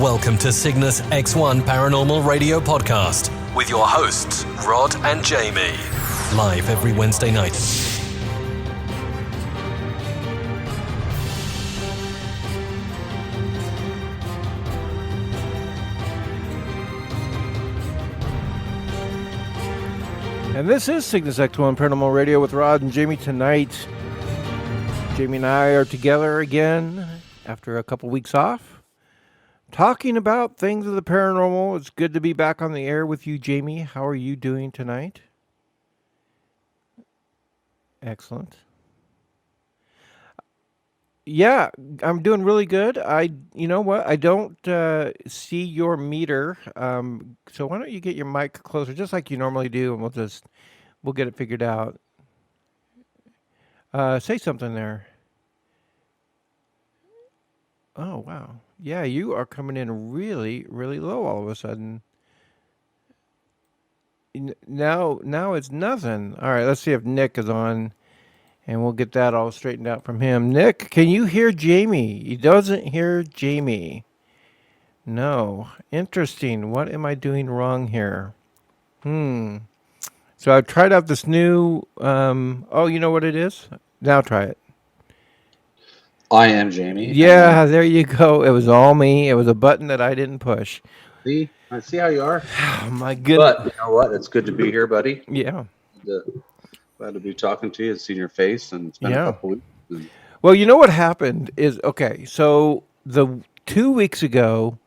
Welcome to Cygnus X1 Paranormal Radio Podcast with your hosts, Rod and Jamie. Live every Wednesday night. And this is Cygnus X1 Paranormal Radio with Rod and Jamie tonight. Jamie and I are together again after a couple weeks off, talking about things of the paranormal. It's good to be back on the air with you, Jamie. How are you doing tonight? Excellent. Yeah, I'm doing really good. You know what? I don't see your meter. So why don't you get your mic closer, just like you normally do, and we'll get it figured out. Say something there. Oh, wow. Yeah, you are coming in really, really low all of a sudden. Now it's nothing. All right, let's see if Nick is on, and we'll get that all straightened out from him. Nick, can you hear Jamie? He doesn't hear Jamie. No. Interesting. What am I doing wrong here? So I tried out this new, oh, you know what it is? Now try it. I am Jamie. Yeah, there you go. It was all me. It was a button that I didn't push. See? I see how you are. Oh, my goodness. But you know what? It's good to be here, buddy. Yeah. Glad to be talking to you and seeing your face, and it's been a couple weeks. Well, you know what happened is, okay, so 2 weeks ago,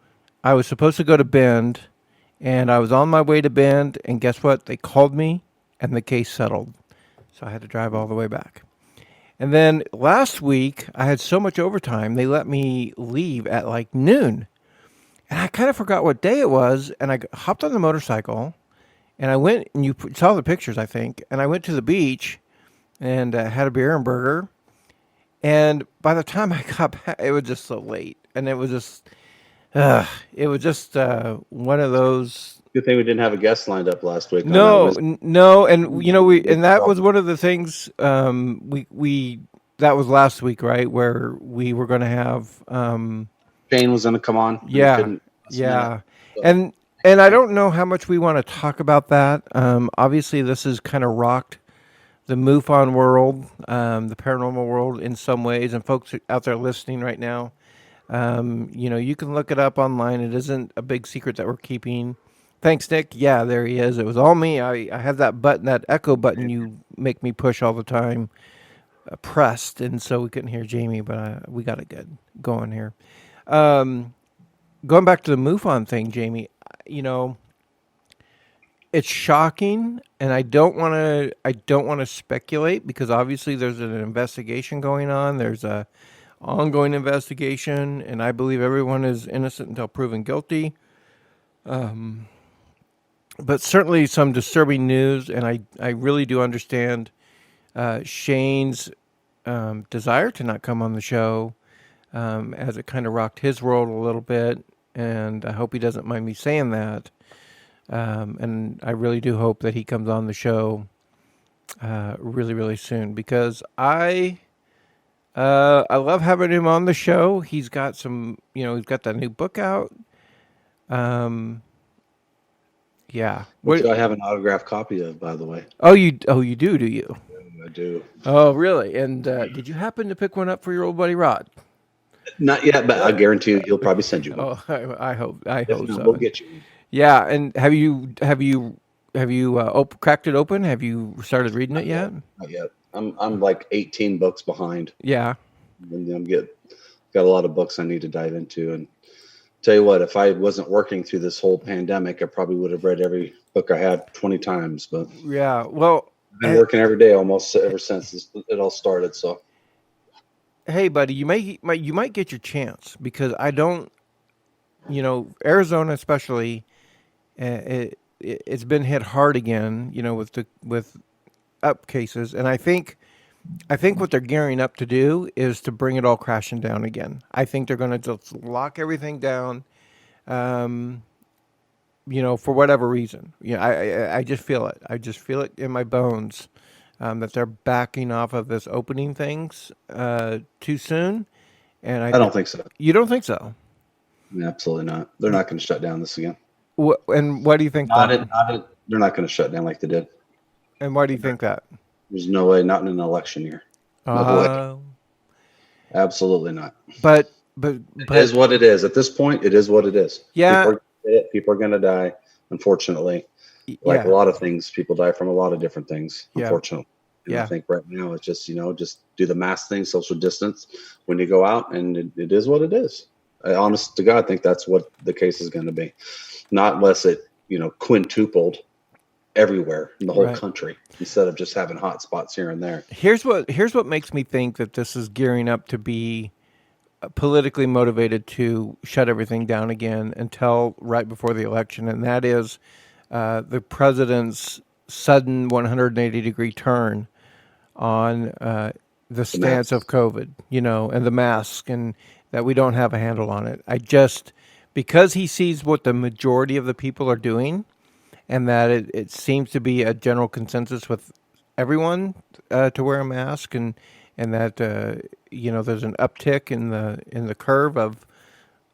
I was supposed to go to Bend, and I was on my way to Bend, and guess what? They called me, and the case settled. So I had to drive all the way back. And then last week, I had so much overtime, they let me leave at like noon. And I kind of forgot what day it was, and I hopped on the motorcycle, and I went, and you saw the pictures, I think, and I went to the beach and had a beer and burger. And by the time I got back, it was just so late. And it was just one of those. Good thing we didn't have a guest lined up last week. No, and you know that was one of the things that was last week, right, where we were going to have Shane was going to come on. Yeah. And I don't know how much we want to talk about that. Obviously, this has kind of rocked the MUFON world, the paranormal world in some ways, and folks out there listening right now, you can look it up online. It isn't a big secret that we're keeping. Thanks, Nick. Yeah, there he is. It was all me. I have that button, that echo button you make me push all the time, pressed, and so we couldn't hear Jamie, but we got it good going here. Going back to the MUFON thing, Jamie, it's shocking, and I don't want to speculate, because obviously there's an investigation going on. There's a ongoing investigation, and I believe everyone is innocent until proven guilty. But certainly some disturbing news, and I really do understand Shane's desire to not come on the show, as it kind of rocked his world a little bit, and I hope he doesn't mind me saying that. And I really do hope that he comes on the show really, really soon, because I love having him on the show. He's got he's got that new book out. Yeah. Which I have an autographed copy of, by the way. Oh, you do you? I do. Oh, really? And did you happen to pick one up for your old buddy Rod? Not yet, but I guarantee you he'll probably send you one. Oh, I hope so. We'll get you. Yeah, and have you cracked it open? Have you started reading it yet? Not yet. I'm like 18 books behind. Yeah. And I'm got a lot of books I need to dive into. And tell you what, if I wasn't working through this whole pandemic, I probably would have read every book I had 20 times. But yeah, well, I've been working every day almost ever since it all started. So, hey, buddy, you might get your chance, because I don't, Arizona especially, it's been hit hard again, with up cases, and I think what they're gearing up to do is to bring it all crashing down again. I think they're going to just lock everything down, for whatever reason. I just feel it. I just feel it in my bones, that they're backing off of this opening things too soon. And I don't think so. You don't think so? Absolutely not. They're not going to shut down this again. And why do you think that? They're not going to shut down like they did. And why do you think that? There's no way, not in an election year. No way. Absolutely not. But it is what it is. At this point, it is what it is. Yeah. People are going to die, unfortunately. Like a lot of things, people die from a lot of different things, unfortunately. And I think right now it's just, just do the mask thing, social distance when you go out, and it is what it is. I honest to God think that's what the case is going to be. Not unless it, quintupled everywhere in the whole country instead of just having hot spots here and there. Here's what makes me think that this is gearing up to be politically motivated to shut everything down again until right before the election, and that is the president's sudden 180-degree turn on the stance of COVID, and the mask, and that we don't have a handle on it. Because he sees what the majority of the people are doing, and that it seems to be a general consensus with everyone to wear a mask, and that there's an uptick in the curve of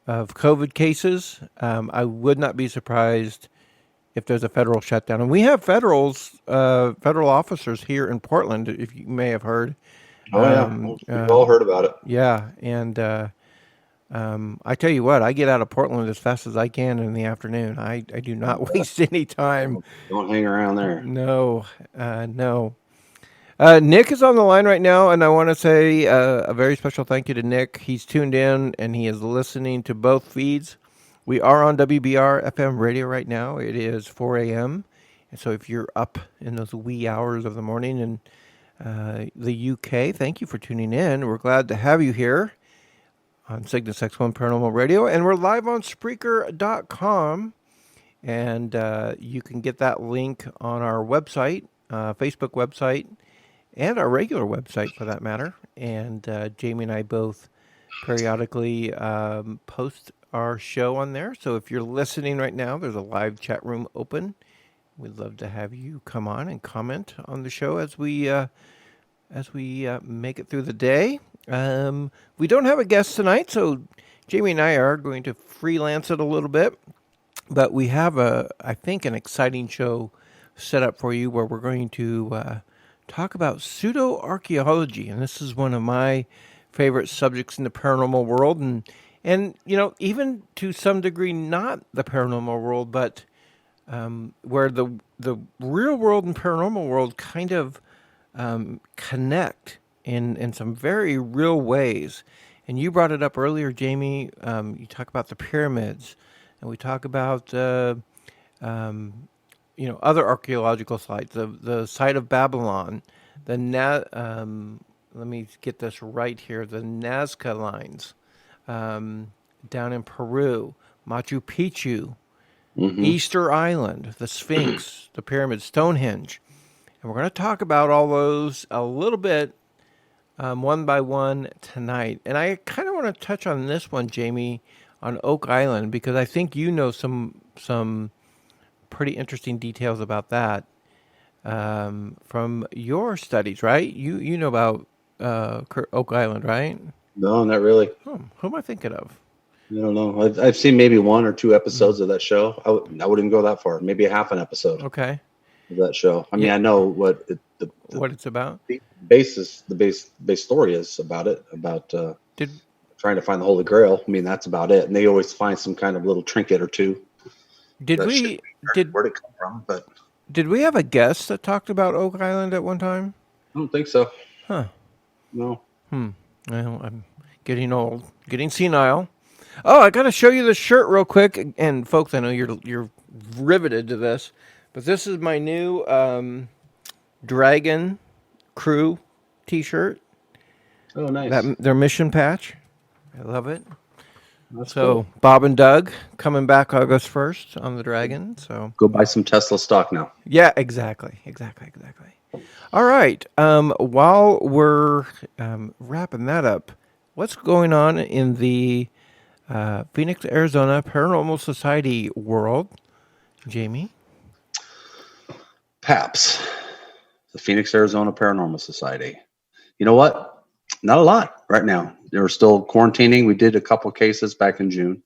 COVID cases. I would not be surprised if there's a federal shutdown, and we have federal officers here in Portland. If you may have heard. We've all heard about it. Yeah, and I tell you what, I get out of Portland as fast as I can in the afternoon. I do not waste any time. Don't hang around there. No. Nick is on the line right now, and I want to say a very special thank you to Nick. He's tuned in, and he is listening to both feeds. We are on WBR FM radio right now. It is 4 a.m., and so if you're up in those wee hours of the morning in the UK, thank you for tuning in. We're glad to have you here on Cygnus X1 Paranormal Radio, and we're live on Spreaker.com, and you can get that link on our website, Facebook website, and our regular website for that matter. And Jamie and I both periodically post our show on there. So if you're listening right now, there's a live chat room open. We'd love to have you come on and comment on the show as we make it through the day. We don't have a guest tonight, so Jamie and I are going to freelance it a little bit. But we have I think, an exciting show set up for you where we're going to talk about pseudo archaeology, and this is one of my favorite subjects in the paranormal world, and even to some degree not the paranormal world, but where the real world and paranormal world kind of connect in some very real ways. And you brought it up earlier, Jamie. You talk about the pyramids, and we talk about other archaeological sites, the site of Babylon, let me get this right here, the Nazca lines down in Peru, Machu Picchu, Easter Island, the Sphinx, the pyramids, Stonehenge. And we're going to talk about all those a little bit one by one tonight. And I kind of want to touch on this one, Jamie, on Oak Island, because I think you know some pretty interesting details about that from your studies, right? You know about Oak Island, right? No, not really. Who am I thinking of? I don't know. I've seen maybe 1 or 2 episodes of that show. I wouldn't go that far. Maybe a half an episode. Okay. Of that show. I mean, I know what what it's about. The base story is about it. About trying to find the Holy Grail. I mean, that's about it. And they always find some kind of little trinket or two. Where'd it come from? But did we have a guest that talked about Oak Island at one time? I don't think so. Huh? No. Well, I'm getting old, getting senile. Oh, I got to show you the shirt real quick. And folks, I know you're riveted to this, but this is my new Dragon Crew T-shirt. Oh, nice. Their mission patch. I love it. That's so cool. Bob and Doug coming back August 1st on the Dragon. So go buy some Tesla stock now. Yeah, exactly. All right. While we're wrapping that up, what's going on in the Phoenix, Arizona Paranormal Society world, Jamie? PAPS, the Phoenix, Arizona Paranormal Society. You know what? Not a lot right now. They're still quarantining. We did a couple cases back in June.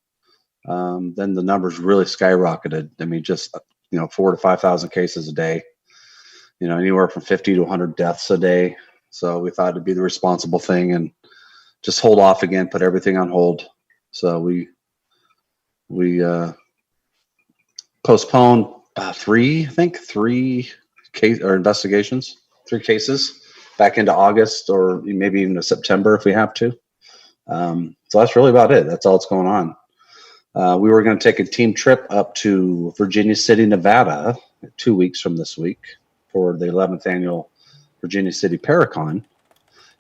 then the numbers really skyrocketed. I mean, just 4,000 to 5,000 cases a day. Anywhere from 50 to 100 deaths a day. So we thought it'd be the responsible thing and just hold off again, put everything on hold. So we postponed three investigations, 3 cases back into August or maybe even to September if we have to. So that's really about it. That's all that's going on. We were going to take a team trip up to Virginia City, Nevada, 2 weeks from this week for the 11th annual Virginia City Paracon.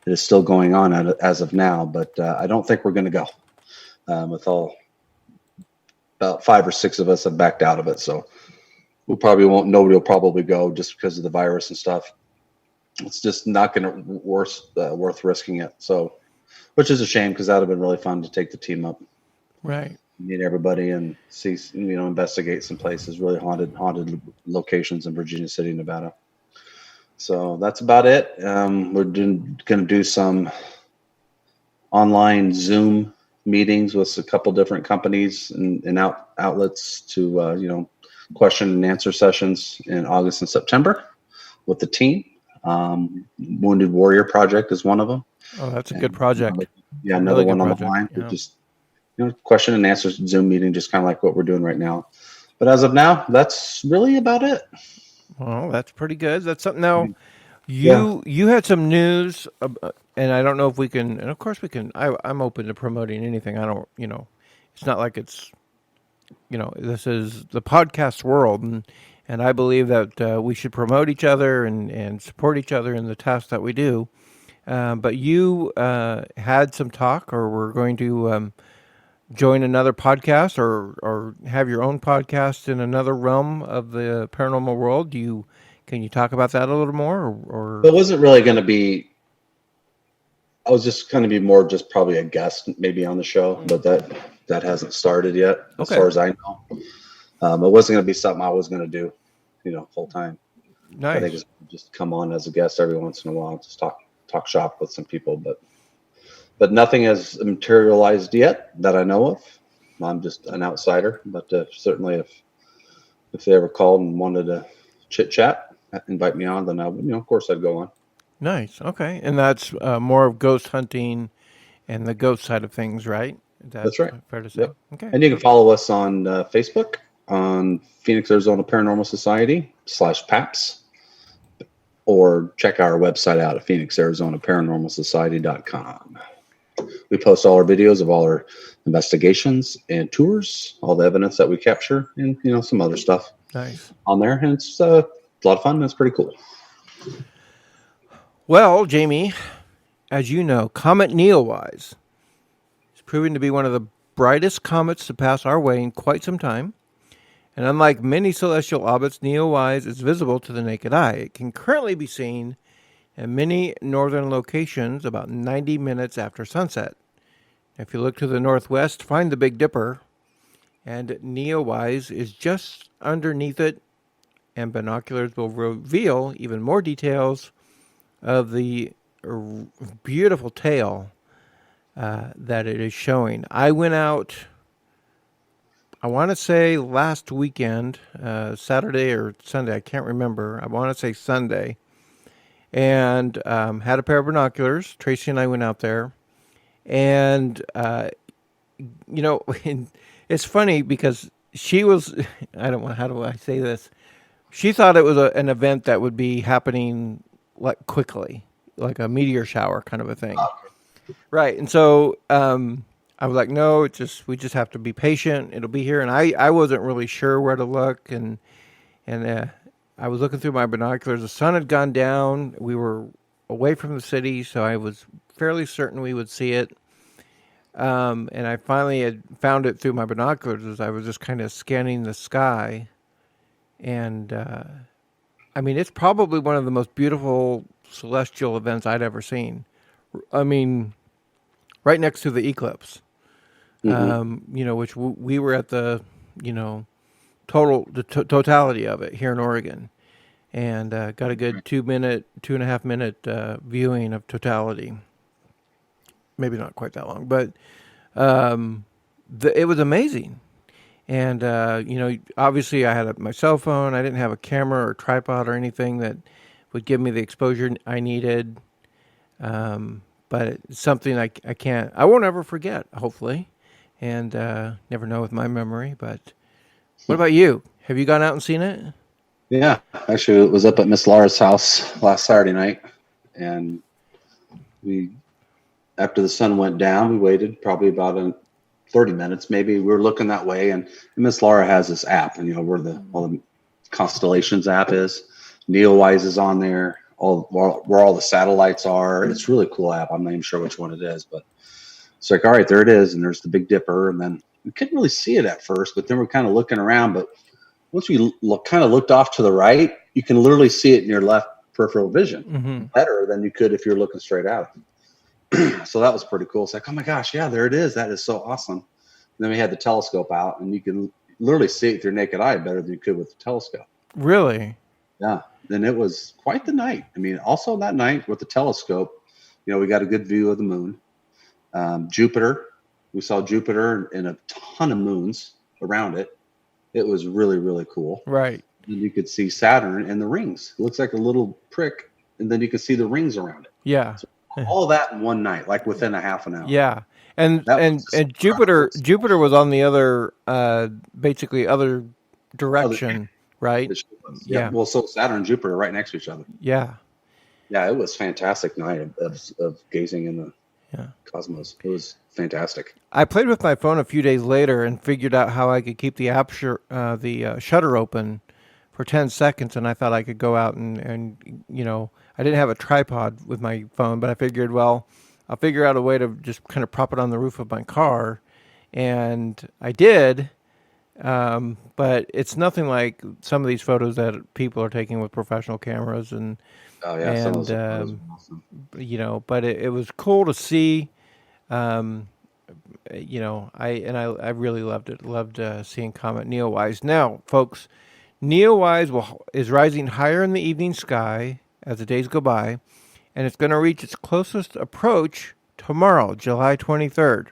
It is still going on as of now, but I don't think we're going to go. About 5 or 6 of us have backed out of it, so we probably won't. Nobody will probably go just because of the virus and stuff. It's just not going to worth risking it. So, which is a shame because that would have been really fun to take the team up. Right. Meet everybody and see, investigate some places, really haunted locations in Virginia City, Nevada. So that's about it. We're going to do some online Zoom meetings with a couple different companies and outlets to, question and answer sessions in August and September with the team. Wounded Warrior Project is one of them. Oh, that's a good project. Another really one on the line. Yeah. Just question and answer Zoom meeting, just kind of like what we're doing right now. But as of now, that's really about it. Well, that's pretty good. That's something. Now, you had some news, and I don't know if we can. And of course, we can. I'm open to promoting anything. I don't. It's not like it's. This is the podcast world, and I believe that we should promote each other and support each other in the tasks that we do. But you had some talk, or we're going to join another podcast, or have your own podcast in another realm of the paranormal world. Can you talk about that a little more? Or it wasn't really going to be. I was just going to be more just probably a guest, maybe on the show, but that hasn't started yet, as far as I know. It wasn't going to be something I was going to do, full time. Nice. I think it's just come on as a guest every once in a while, just talk shop with some people, but nothing has materialized yet that I know of. I'm just an outsider, but certainly if they ever called and wanted to chit chat, invite me on, then I would, of course I'd go on. Nice. Okay. And that's more of ghost hunting and the ghost side of things, right? That's right. Fair to say. Yep. Okay. And you can follow us on Facebook on Phoenix, Arizona Paranormal Society /PAPS, or check our website out at PhoenixArizonaParanormalSociety.com. We post all our videos of all our investigations and tours, all the evidence that we capture, and some other stuff. Nice on there, and it's a lot of fun. And it's pretty cool. Well, Jamie, as you know, Comet Neowise is proving to be one of the brightest comets to pass our way in quite some time. And unlike many celestial objects, Neowise is visible to the naked eye. It can currently be seen in many northern locations about 90 minutes after sunset. If you look to the northwest, find the Big Dipper, and Neowise is just underneath it, and binoculars will reveal even more details of the beautiful tail that it is showing. I went out, I want to say last weekend, Saturday or Sunday, I can't remember. I want to say Sunday, and had a pair of binoculars. Tracy and I went out there, and it's funny because she was, how do I say this? She thought it was an event that would be happening like quickly, like a meteor shower kind of a thing. Right. And so I was like, no, we just have to be patient. It'll be here. And I wasn't really sure where to look. And I was looking through my binoculars. The sun had gone down. We were away from the city, so I was fairly certain we would see it. And I finally had found it through my binoculars as I was just kind of scanning the sky. And I mean, it's probably one of the most beautiful celestial events I'd ever seen. I mean, right next to the eclipse, which we were at the, totality of it here in Oregon, and got a good 2.5 minute viewing of totality. Maybe not quite that long, but it was amazing. And, obviously I had my cell phone. I didn't have a camera or tripod or anything that would give me the exposure I needed. But it's something I won't ever forget, hopefully. And never know with my memory. But what about you? Have you gone out and seen it? Yeah, actually, it was up at Miss Laura's house last Saturday night. And after the sun went down, we waited probably about 30 minutes, maybe. We were looking that way, and Miss Laura has this app, and where all the constellations app is. Neowise is on there, where all the satellites are. It's a really cool app. I'm not even sure which one it is, but it's like, all right, there it is, and there's the Big Dipper, and then we couldn't really see it at first, but then we're kind of looking around. But once we kind of looked off to the right, you can literally see it in your left peripheral vision, better than you could if you're looking straight at it. So that was pretty cool. It's like, oh my gosh, yeah, there it is. That is so awesome. And then we had the telescope out, and you can literally see it with your naked eye better than you could with the telescope. Really? Yeah. Then it was quite the night. I mean, also that night with the telescope, we got a good view of the moon. Jupiter, we saw Jupiter and a ton of moons around it. It was really, really cool. Right. And you could see Saturn and the rings. It looks like a little prick, and then you can see the rings around it. Yeah. So all that in one night, like within a half an hour. Yeah. And Jupiter was on the other basically other direction, right? Yeah. Well, so Saturn and Jupiter are right next to each other. Yeah. Yeah, it was fantastic night of gazing in the cosmos. It was fantastic. I played with my phone a few days later and figured out how I could keep the shutter open for 10 seconds, and I thought I could go out and I didn't have a tripod with my phone, but I figured, well, I'll figure out a way to just kind of prop it on the roof of my car, and I did, but it's nothing like some of these photos that people are taking with professional cameras, and oh yeah, some of those awesome. But it was cool to see. I really loved it. Loved seeing Comet Neowise. Now, folks, Neowise is rising higher in the evening sky as the days go by, and it's going to reach its closest approach tomorrow, July 23rd.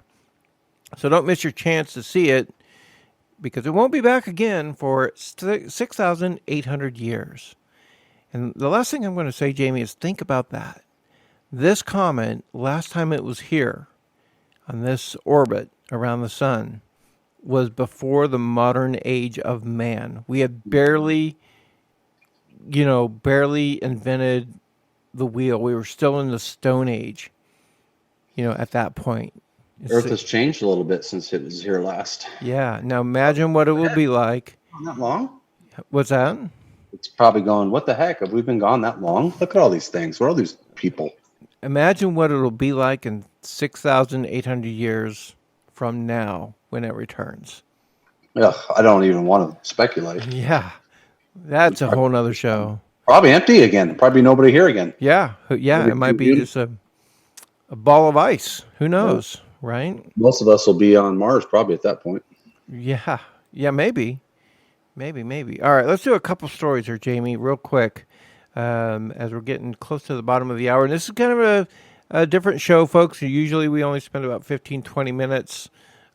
So don't miss your chance to see it, because it won't be back again for 6,800 years. And the last thing I'm going to say, Jamie, is think about that. This comet, last time it was here on this orbit around the sun, was before the modern age of man. We had barely invented the wheel. We were still in the Stone Age, at that point. Earth has changed a little bit since it was here last. Yeah. Now imagine what it will be like. Not long? What's that? It's probably going, what the heck? Have we been gone that long? Look at all these things. What are all these people? Imagine what it'll be like in 6,800 years from now when it returns. Ugh, I don't even want to speculate. Yeah. That's a whole nother show. Probably empty again. Probably nobody here again. Yeah. Yeah. It might be just a ball of ice. Who knows? Yeah. Right? Most of us will be on Mars probably at that point. Yeah. Yeah, maybe. Maybe. All right, let's do a couple stories here, Jamie, real quick, as we're getting close to the bottom of the hour. And this is kind of a different show, folks. Usually we only spend about 15, 20 minutes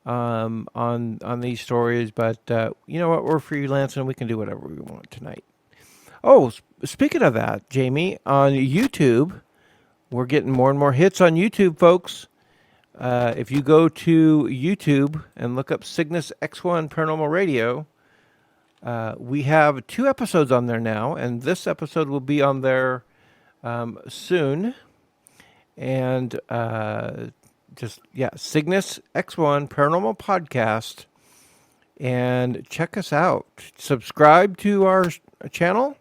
on these stories. But you know what? We're freelancing. We can do whatever we want tonight. Oh, speaking of that, Jamie, on YouTube, we're getting more and more hits on YouTube, folks. If you go to YouTube and look up Cygnus X1 Paranormal Radio, we have 2 episodes on there now, and this episode will be on there soon. And Cygnus X1 Paranormal Podcast, and check us out. Subscribe to our channel.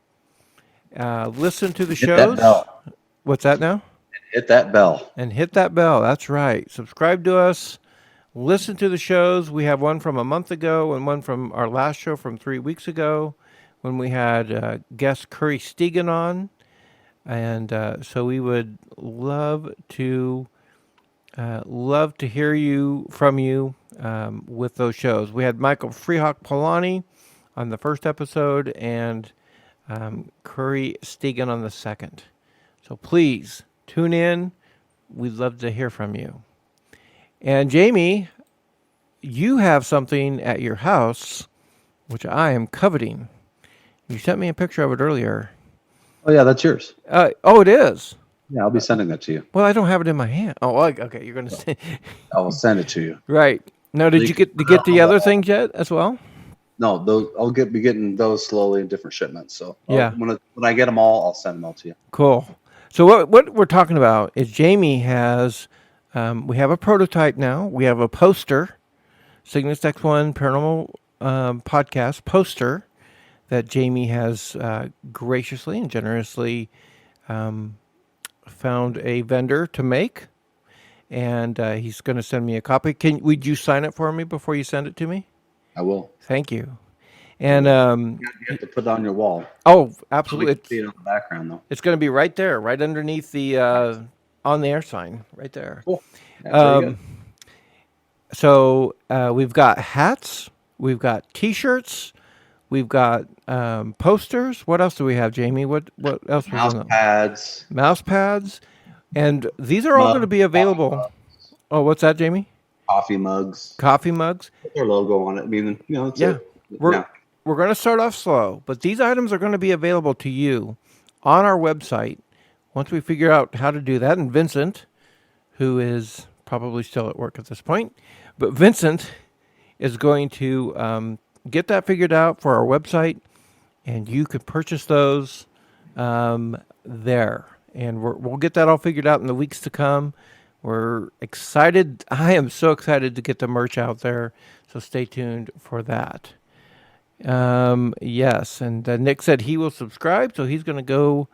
Listen to the shows. What's that now? Hit that bell. And hit that bell. That's right. Subscribe to us. Listen to the shows. We have one from a month ago and one from our last show from 3 weeks ago when we had guest Curry Stegan on. And so we would love to hear from you with those shows. We had Michael Freehawk Polani on the first episode and Curry Stegan on the second. So please tune in. We'd love to hear from you. And Jamie, you have something at your house, which I am coveting. You sent me a picture of it earlier. Oh, yeah, that's yours. Oh, it is. Yeah, I'll be sending that to you. Well, I don't have it in my hand. Oh, okay. You're going to say. I will send it to you. Right. Now, did you get the other things yet as well? No, those I'll be getting those slowly in different shipments. So when I get them all, I'll send them all to you. Cool. So what we're talking about is Jamie has, we have a prototype now. We have a poster, Cygnus X1 Paranormal podcast poster that Jamie has graciously and generously found a vendor to make, and he's going to send me a copy. Would you sign it for me before you send it to me? I will. Thank you. And you have to put it on your wall. Oh, absolutely. So see it on the background though. It's going to be right there, right underneath the on the air sign, right there. Cool. Yeah, so we've got hats, we've got T-shirts, we've got posters. What else do we have, Jamie? What else? Mouse pads, and these are all going to be available. Oh, what's that, Jamie? Coffee mugs. Put their logo on it. I mean, we're going to start off slow, but these items are going to be available to you on our website once we figure out how to do that. And Vincent, who is probably still at work at this point, but Vincent is going to get that figured out for our website, and you can purchase those there. And we'll get that all figured out in the weeks to come. We're excited. I am so excited to get the merch out there, so stay tuned for that. Yes, and Nick said he will subscribe, so he's going to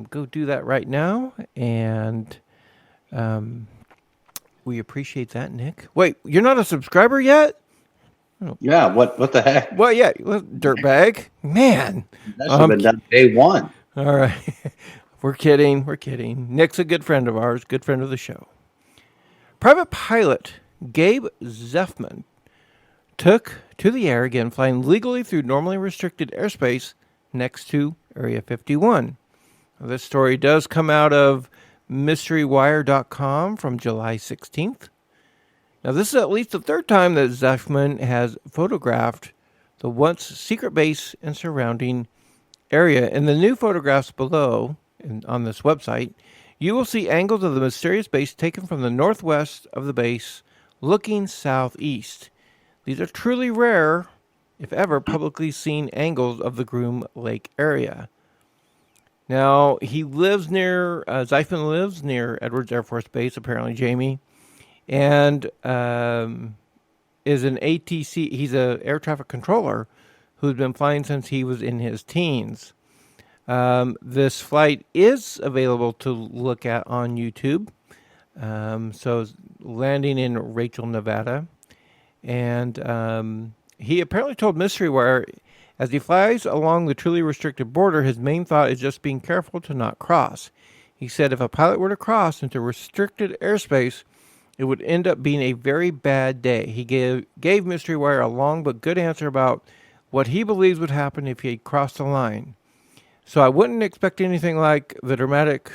go do that right now, and we appreciate that, Nick. Wait, you're not a subscriber yet? Yeah, what the heck? Well, yeah, dirtbag. Man. That should have been done day one. All right. We're kidding. Nick's a good friend of ours, good friend of the show. Private pilot Gabe Zeffman took to the air again, flying legally through normally restricted airspace next to Area 51. Now, this story does come out of MysteryWire.com from July 16th. Now, this is at least the third time that Zeffman has photographed the once secret base and surrounding area. In the new photographs below, on this website, you will see angles of the mysterious base taken from the northwest of the base, looking southeast. These are truly rare, if ever, publicly seen angles of the Groom Lake area. Now, Zeffman lives near Edwards Air Force Base, apparently, Jamie, and is an ATC. He's an air traffic controller who's been flying since he was in his teens. This flight is available to look at on YouTube. So landing in Rachel, Nevada. And he apparently told Mystery Wire, as he flies along the truly restricted border, his main thought is just being careful to not cross. He said if a pilot were to cross into restricted airspace, it would end up being a very bad day. He gave Mystery Wire a long but good answer about what he believes would happen if he had crossed the line. So I wouldn't expect anything like the dramatic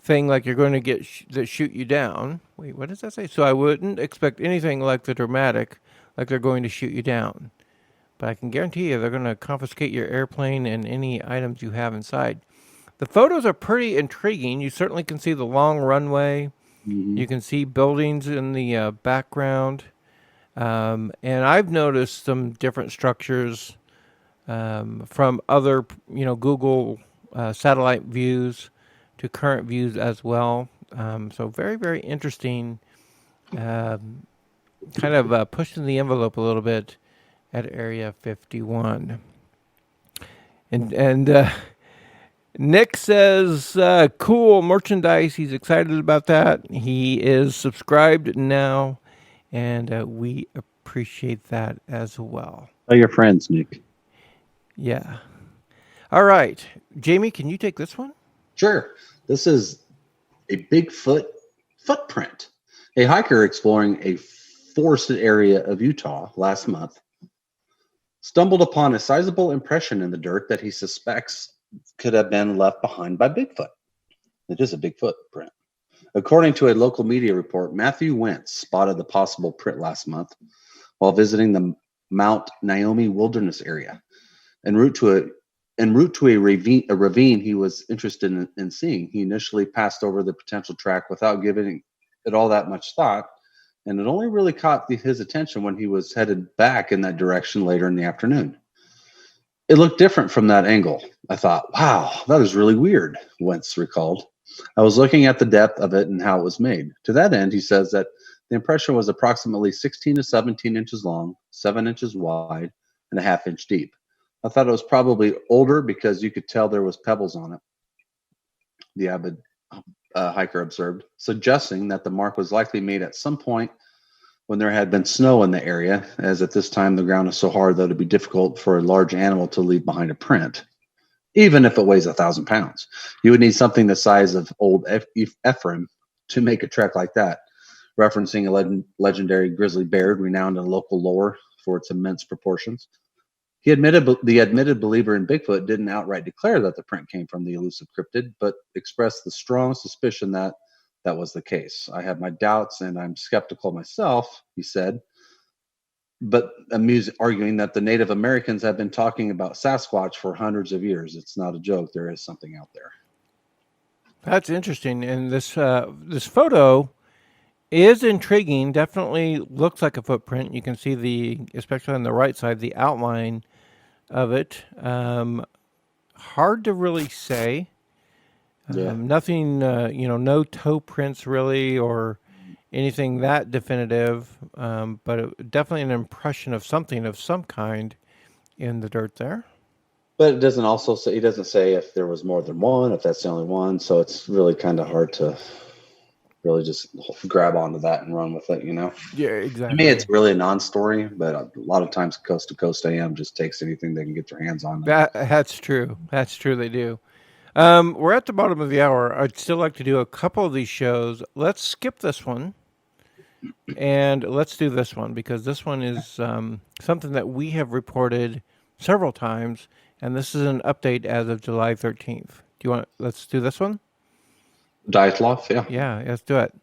thing like you're going to get that shoot you down. Wait, what does that say? So I wouldn't expect anything like the dramatic, like they're going to shoot you down. But I can guarantee you they're going to confiscate your airplane and any items you have inside. The photos are pretty intriguing. You certainly can see the long runway. Mm-hmm. You can see buildings in the background. And I've noticed some different structures from other, Google satellite views to current views as well. So very, very interesting, kind of pushing the envelope a little bit at Area 51. And Nick says, cool merchandise. He's excited about that. He is subscribed now, and we appreciate that as well. Tell your friends, Nick. Yeah. All right. Jamie, can you take this one? Sure. This is a Bigfoot footprint. A hiker exploring a forested area of Utah last month stumbled upon a sizable impression in the dirt that he suspects could have been left behind by Bigfoot. It is a big footprint. According to a local media report, Matthew Wentz spotted the possible print last month while visiting the Mount Naomi Wilderness area. En route to a ravine he was interested in seeing. He initially passed over the potential track without giving it all that much thought, and it only really caught his attention when he was headed back in that direction later in the afternoon. It looked different from that angle. I thought, wow, that is really weird, Wentz recalled. I was looking at the depth of it and how it was made. To that end, he says that the impression was approximately 16 to 17 inches long, 7 inches wide, and a half-inch deep. I thought it was probably older because you could tell there was pebbles on it, the avid hiker observed, suggesting that the mark was likely made at some point when there had been snow in the area, as at this time the ground is so hard that it would be difficult for a large animal to leave behind a print. Even if it weighs 1,000 pounds, you would need something the size of old Ephraim to make a trek like that, referencing a legendary grizzly bear renowned in local lore for its immense proportions. The admitted believer in Bigfoot didn't outright declare that the print came from the elusive cryptid, but expressed the strong suspicion that that was the case. I have my doubts and I'm skeptical myself, he said, but arguing that the Native Americans have been talking about Sasquatch for hundreds of years. It's not a joke. There is something out there. That's interesting. And this photo is intriguing. Definitely looks like a footprint. You can see especially on the right side, the outline of it. Hard to really say. Yeah. Nothing, no toe prints really or anything that definitive, but definitely an impression of something of some kind in the dirt there. But it doesn't also say, he doesn't say if there was more than one, if that's the only one. So it's really kind of hard to really just grab onto that and run with it, Yeah, exactly. To me, it's really a non-story, but a lot of times Coast to Coast AM just takes anything they can get their hands on. That's true. That's true. They do. We're at the bottom of the hour. I'd still like to do a couple of these shows. Let's skip this one, and let's do this one, because this one is something that we have reported several times, and this is an update as of July 13th. Let's do this one? Dyatlov, yeah. Yeah, let's do it.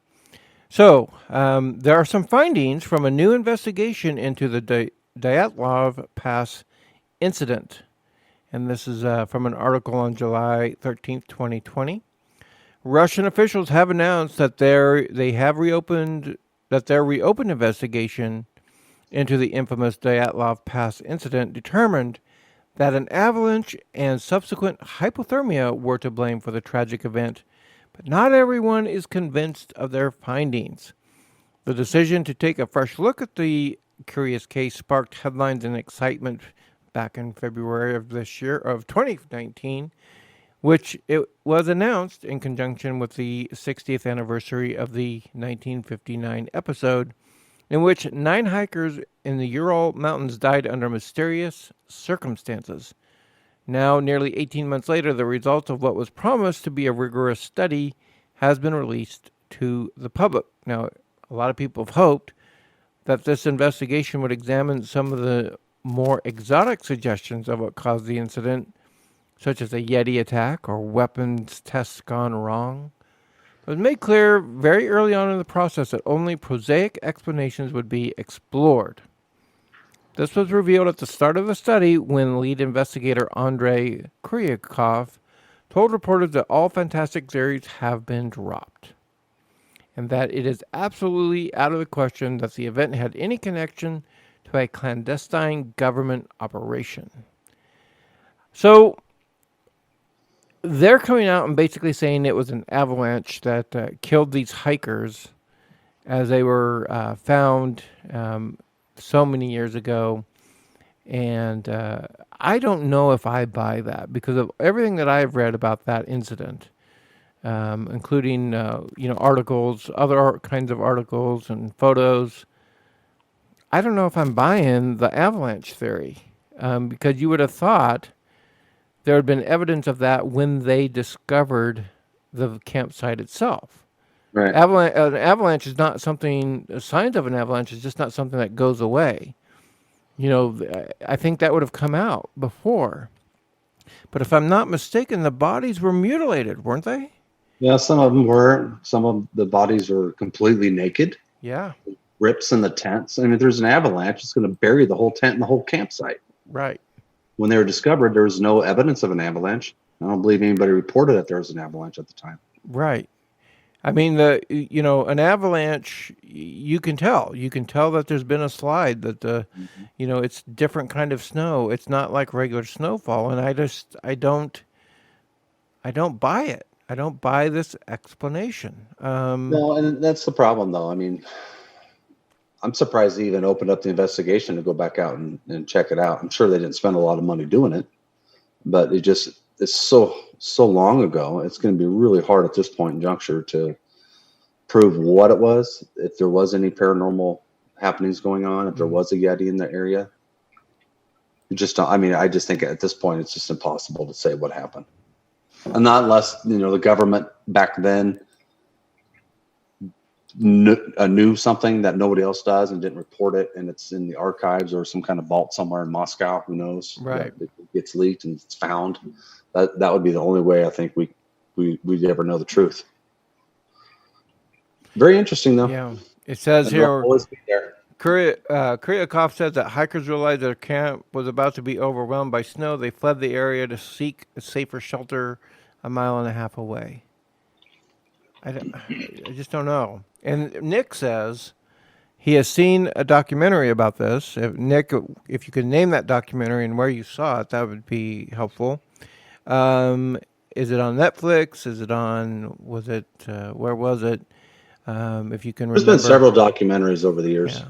So, there are some findings from a new investigation into the Dyatlov Pass incident. And this is from an article on July 13th, 2020. Russian officials have announced that their reopened investigation into the infamous Dyatlov Pass incident determined that an avalanche and subsequent hypothermia were to blame for the tragic event, but not everyone is convinced of their findings. The decision to take a fresh look at the curious case sparked headlines and excitement back in February of this year, of 2019, which it was announced in conjunction with the 60th anniversary of the 1959 episode, in which 9 hikers in the Ural Mountains died under mysterious circumstances. Now, nearly 18 months later, the result of what was promised to be a rigorous study has been released to the public. Now, a lot of people have hoped that this investigation would examine some of the more exotic suggestions of what caused the incident, such as a Yeti attack or weapons tests gone wrong. It was made clear very early on in the process that only prosaic explanations would be explored. This was revealed at the start of the study when lead investigator Andrei Kuryakov told reporters that all fantastic theories have been dropped, and that it is absolutely out of the question that the event had any connection to a clandestine government operation. So they're coming out and basically saying it was an avalanche that killed these hikers as they were found so many years ago. And I don't know if I buy that because of everything that I've read about that incident, including articles, other kinds of articles and photos. I don't know if I'm buying the avalanche theory, because you would have thought there had been evidence of that when they discovered the campsite itself. Right. An avalanche is not something, signs of an avalanche is just not something that goes away. I think that would have come out before. But if I'm not mistaken, the bodies were mutilated, weren't they? Yeah, some of them were. Some of the bodies were completely naked. Yeah. Rips in the tents. I mean, if there's an avalanche, it's going to bury the whole tent and the whole campsite. Right. When they were discovered, there was no evidence of an avalanche. I don't believe anybody reported that there was an avalanche at the time. Right. I mean, an avalanche, you can tell. You can tell that there's been a slide, that it's different kind of snow. It's not like regular snowfall. And I don't buy it. I don't buy this explanation. No, and that's the problem, though. I mean, I'm surprised they even opened up the investigation to go back out and check it out. I'm sure they didn't spend a lot of money doing it, but it's so long ago. It's going to be really hard at this point in juncture to prove what it was, if there was any paranormal happenings going on, if there was a Yeti in the area. I just think at this point it's just impossible to say what happened. And not unless, the government back then knew something that nobody else does and didn't report it, and it's in the archives or some kind of vault somewhere in Moscow. Who knows? Right. It gets leaked and it's found. That would be the only way I think we'd ever know the truth. Very interesting, though. Yeah. It says here, Kuryakov says that hikers realized their camp was about to be overwhelmed by snow. They fled the area to seek a safer shelter a mile and a half away. I just don't know. And Nick says he has seen a documentary about this. Nick, if you could name that documentary and where you saw it, that would be helpful. Is it on Netflix? Where was it? If you can remember. There's been several documentaries over the years. Yeah.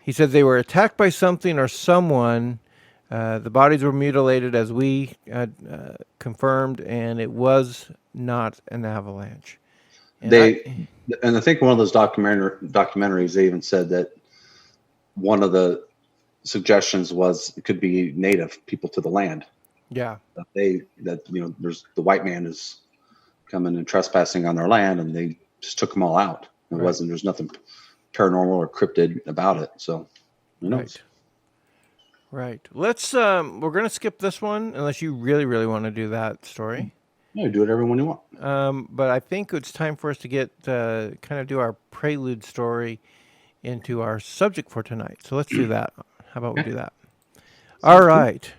He said they were attacked by something or someone. The bodies were mutilated, as we confirmed, and it was not an avalanche. And I think one of those documentaries, they even said that one of the suggestions was it could be native people to the land. Yeah. There's the white man is coming and trespassing on their land, and they just took them all out. There's nothing paranormal or cryptid about it. So, who knows? Right. Let's, we're going to skip this one unless you really, really want to do that story. Yeah, do whatever one you want. But I think it's time for us to get, kind of do our prelude story into our subject for tonight. So let's do that. How about we do that? All right.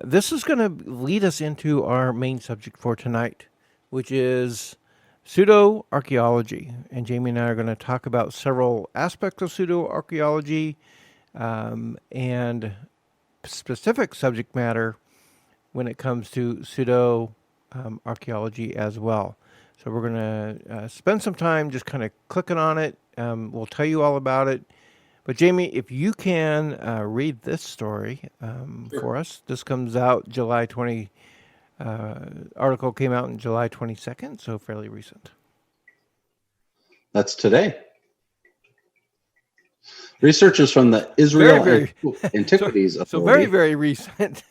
This is going to lead us into our main subject for tonight, which is pseudo archaeology. And Jamie and I are going to talk about several aspects of pseudo archaeology and specific subject matter when it comes to pseudo archaeology as well. So we're going to spend some time just kind of clicking on it. We'll tell you all about it. But Jamie, if you can read this story for us. This comes out July 20. Article came out on July 22nd, so fairly recent. That's today. Researchers from the Israel Antiquities Authority, so very, very recent,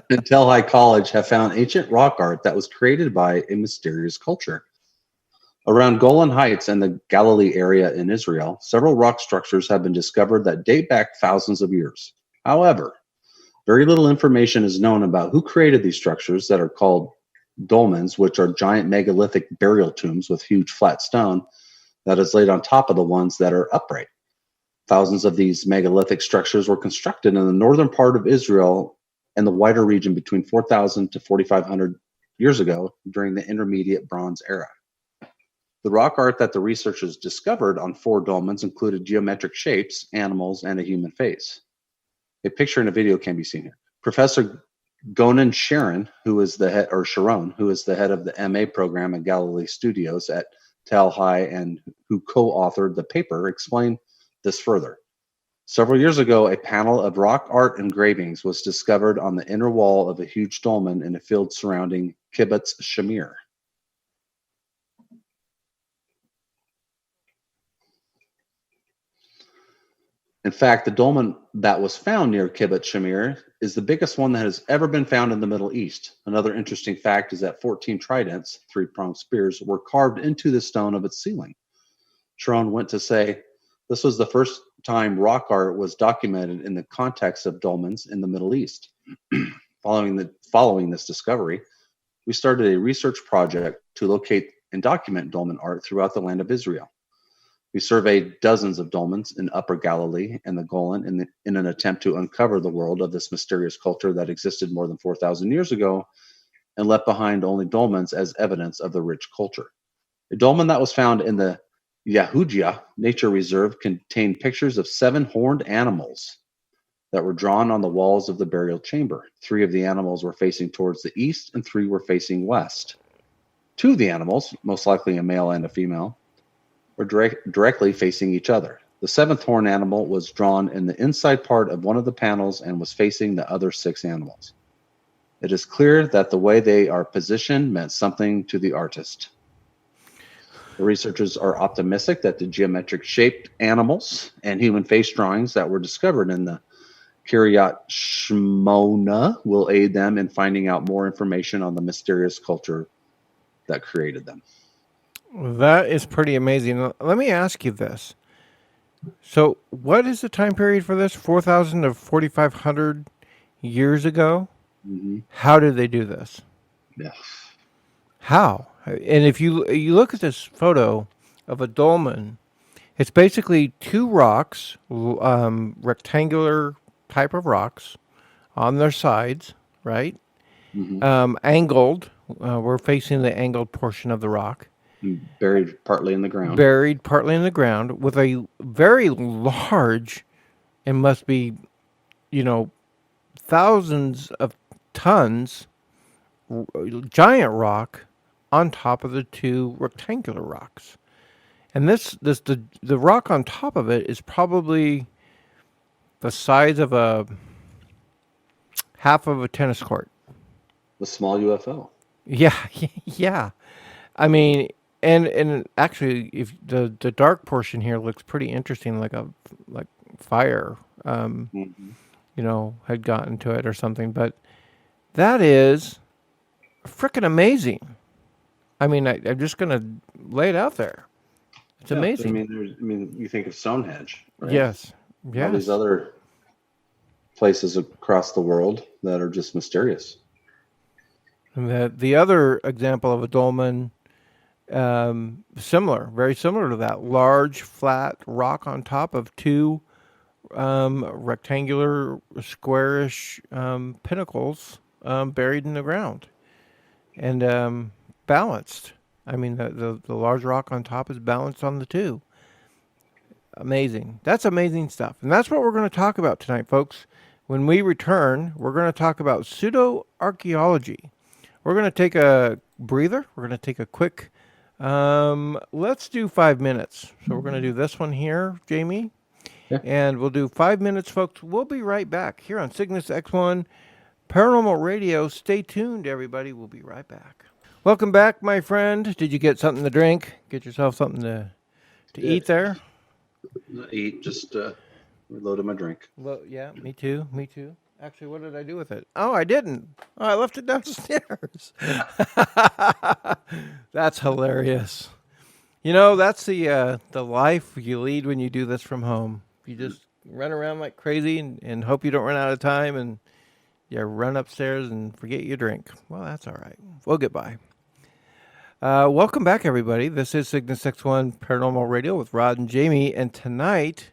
and Delhi College have found ancient rock art that was created by a mysterious culture. Around Golan Heights and the Galilee area in Israel, several rock structures have been discovered that date back thousands of years. However, very little information is known about who created these structures that are called dolmens, which are giant megalithic burial tombs with huge flat stone that is laid on top of the ones that are upright. Thousands of these megalithic structures were constructed in the northern part of Israel and the wider region between 4,000 to 4,500 years ago during the Intermediate Bronze Era. The rock art that the researchers discovered on 4 dolmens included geometric shapes, animals, and a human face. A picture and a video can be seen here. Professor Gonan Sharon, who is the head of the MA program at Galilee Studios at Tel Hai and who co-authored the paper, explained this further. Several years ago, a panel of rock art engravings was discovered on the inner wall of a huge dolmen in a field surrounding Kibbutz Shamir. In fact, the dolmen that was found near Kibbutz Shamir is the biggest one that has ever been found in the Middle East. Another interesting fact is that 14 tridents, 3-pronged spears, were carved into the stone of its ceiling. Sharon went to say, this was the first time rock art was documented in the context of dolmens in the Middle East. Following this discovery, we started a research project to locate and document dolmen art throughout the land of Israel. We surveyed dozens of dolmens in Upper Galilee and the Golan in an attempt to uncover the world of this mysterious culture that existed more than 4,000 years ago and left behind only dolmens as evidence of the rich culture. A dolmen that was found in the Yahudia Nature Reserve contained pictures of 7 horned animals that were drawn on the walls of the burial chamber. 3 of the animals were facing towards the east and 3 were facing west. 2 of the animals, most likely a male and a female, were directly facing each other. The 7th horned animal was drawn in the inside part of one of the panels and was facing the other 6 animals. It is clear that the way they are positioned meant something to the artist. The researchers are optimistic that the geometric shaped animals and human face drawings that were discovered in the Kiryat Shmona will aid them in finding out more information on the mysterious culture that created them. That is pretty amazing. Let me ask you this. So, what is the time period for this? 4,000 to 4,500 years ago? Mm-hmm. How did they do this? Yeah. How? And if you look at this photo of a dolmen, it's basically 2 rocks, rectangular type of rocks on their sides, right? Mm-hmm. Angled. We're facing the angled portion of the rock. Buried partly in the ground. Buried partly in the ground with a very large, and must be, thousands of tons, giant rock on top of the 2 rectangular rocks. And the rock on top of it is probably the size of half of a tennis court. The small UFO. Yeah, yeah. I mean, and actually, if the dark portion here looks pretty interesting, like fire, had gotten to it or something. But that is freaking amazing. I mean, I'm just gonna lay it out there. It's amazing. I mean, you think of Stonehenge, right? Yes. All these other places across the world that are just mysterious. And the other example of a dolmen, very similar to that, large flat rock on top of 2 rectangular, squarish pinnacles buried in the ground and balanced. I mean, the large rock on top is balanced on the 2. Amazing. That's amazing stuff. And that's what we're going to talk about tonight, folks. When we return, we're going to talk about pseudo archaeology. We're going to take a breather. We're going to take a quick, let's do 5 minutes. So we're going to do this one here, Jamie. Yeah. And we'll do 5 minutes, folks. We'll be right back here on Cygnus X1 Paranormal Radio. Stay tuned, everybody. We'll be right back. Welcome back, my friend. Did you get something to drink? Get yourself something to eat there? Eat, just reloaded my drink. Well, yeah, me too. Actually, what did I do with it? Oh, I didn't. Oh, I left it downstairs. That's hilarious. That's the life you lead when you do this from home. You just run around like crazy and hope you don't run out of time, and you run upstairs and forget your drink. Well, that's all right. We'll get by. Welcome back, everybody. This is Cygnus X1 Paranormal Radio with Rod and Jamie, and tonight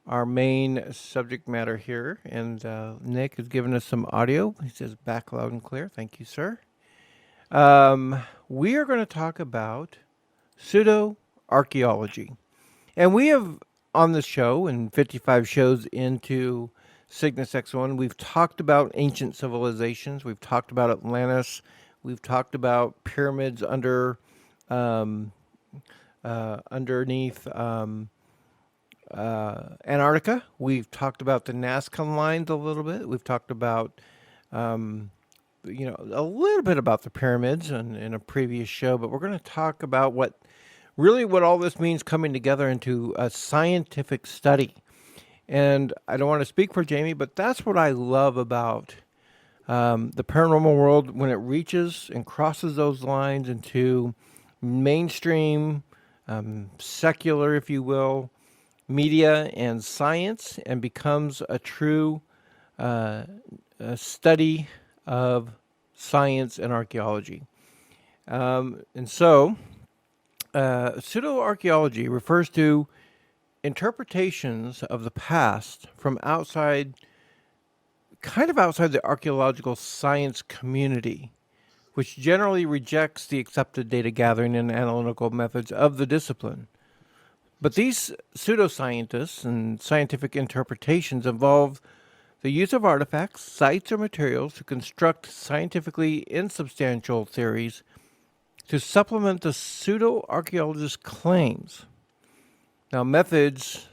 our main subject matter here, and Nick has given us some audio. He says back loud and clear. Thank you, sir. We are going to talk about pseudo archaeology, and we have on this show, and 55 shows into Cygnus X1, we've talked about ancient civilizations. We've talked about Atlantis. We've talked about pyramids underneath Antarctica. We've talked about the Nazca lines a little bit. We've talked about, a little bit about the pyramids in a previous show, but we're going to talk about what all this means coming together into a scientific study. And I don't want to speak for Jamie, but that's what I love about the paranormal world when it reaches and crosses those lines into mainstream, secular, if you will, media and science, and becomes a true study of science and archaeology. And so, pseudo archaeology refers to interpretations of the past from outside, kind of outside the archaeological science community, which generally rejects the accepted data gathering and analytical methods of the discipline. But these pseudoscientists and scientific interpretations involve the use of artifacts, sites, or materials to construct scientifically insubstantial theories to supplement the pseudo-archaeologist's claims. Now, methods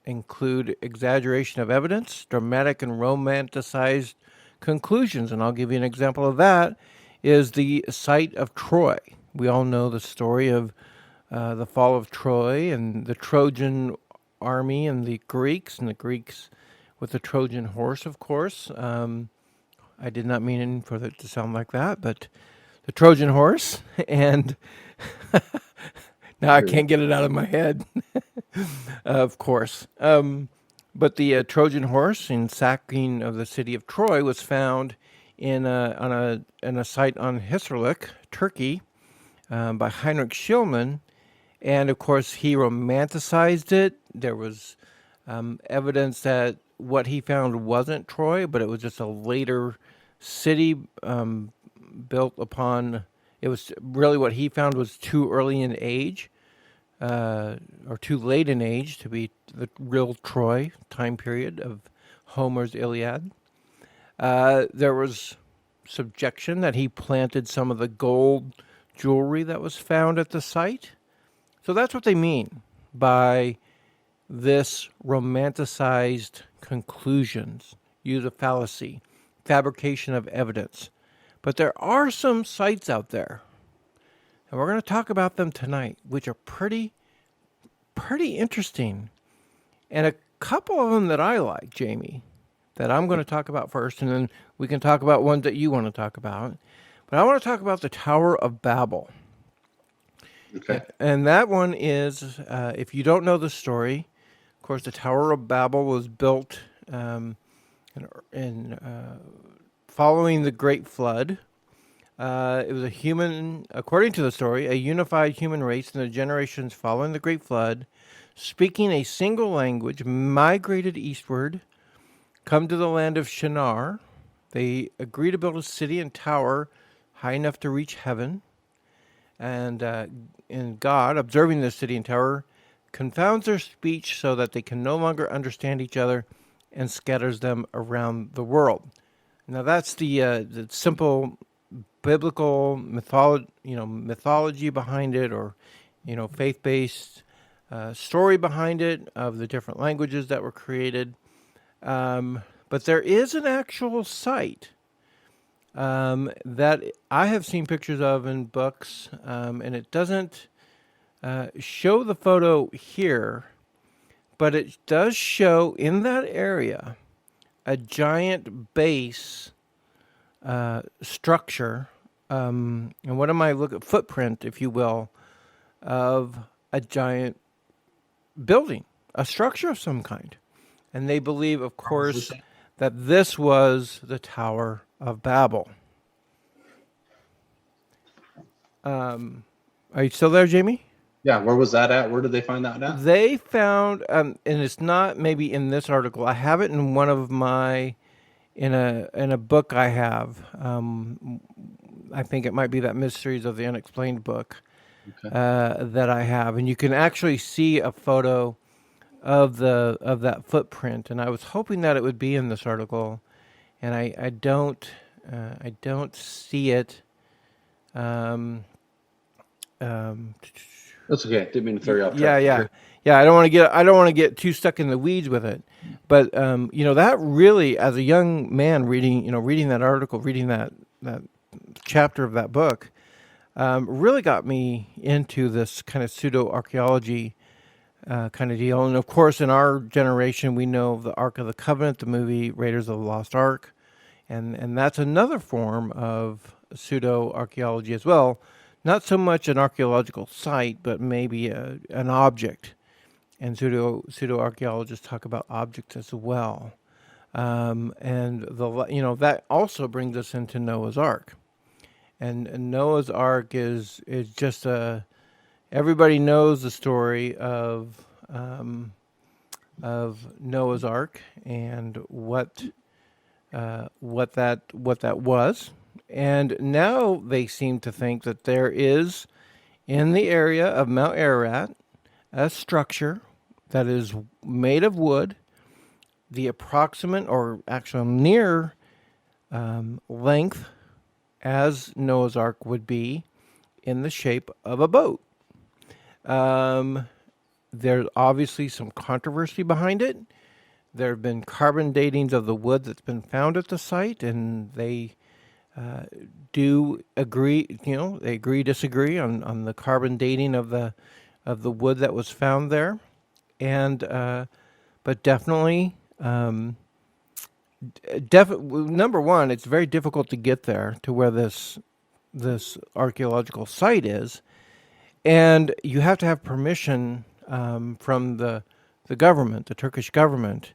include exaggeration of evidence, dramatic and romanticized conclusions, and I'll give you an example of that, is the site of Troy. We all know the story of the fall of Troy and the Trojan army and the Greeks with the Trojan horse, of course. I did not mean for it to sound like that, but the Trojan horse, and now I can't get it out of my head, of course. But the Trojan horse in sacking of the city of Troy was found in a site on Hisarlik, Turkey, by Heinrich Schliemann, and of course he romanticized it. There was evidence that what he found wasn't Troy, but it was just a later city built upon. It was really what he found was too early in age, or too late in age to be the real Troy time period of Homer's Iliad. There was subjection that he planted some of the gold jewelry that was found at the site. So that's what they mean by this romanticized conclusions, use of fallacy, fabrication of evidence. But there are some sites out there, and we're going to talk about them tonight, which are pretty interesting. And a couple of them that I like, Jamie, that I'm going to talk about first, and then we can talk about ones that you want to talk about. But I want to talk about the Tower of Babel. Okay. And that one is, if you don't know the story, of course, the Tower of Babel was built in following the Great Flood. It was according to the story, a unified human race in the generations following the Great Flood, speaking a single language, migrated eastward, come to the land of Shinar. They agree to build a city and tower high enough to reach heaven. And God, observing this city and tower, confounds their speech so that they can no longer understand each other and scatters them around the world. Now that's the simple biblical mythology behind it, or faith-based story behind it of the different languages that were created. But there is an actual site that I have seen pictures of in books, and it doesn't show the photo here, but it does show in that area a giant base structure, and what am I looking? Footprint, if you will, of a giant building, a structure of some kind. And they believe, of course, that this was the Tower of Babel. Are you still there, Jamie? Yeah, where was that at? Where did they find that at? They found, and it's not maybe in this article. I have it in one of my, in a book I have. I think it might be that Mysteries of the Unexplained book that I have, and you can actually see a photo of that footprint. And I was hoping that it would be in this article, and I don't see it. That's okay. Didn't mean to throw you off track. Yeah. I don't want to get too stuck in the weeds with it. But that really, as a young man reading that article, reading that chapter of that book, really got me into this kind of pseudo archaeology kind of deal. And of course, in our generation, we know of the Ark of the Covenant, the movie Raiders of the Lost Ark, and that's another form of pseudo archaeology as well. Not so much an archaeological site, but maybe an object. And pseudo archaeologists talk about objects as well. And that also brings us into Noah's Ark. And Noah's Ark is just a, everybody knows the story of Noah's Ark and what that was. And now they seem to think that there is in the area of Mount Ararat a structure that is made of wood, the approximate or actual near length as Noah's Ark would be, in the shape of a boat. There's obviously some controversy behind it. There have been carbon datings of the wood that's been found at the site, and they do agree. They disagree on the carbon dating of the wood that was found there, and but definitely. Number one, it's very difficult to get there to where this archaeological site is, and you have to have permission from the government, the Turkish government,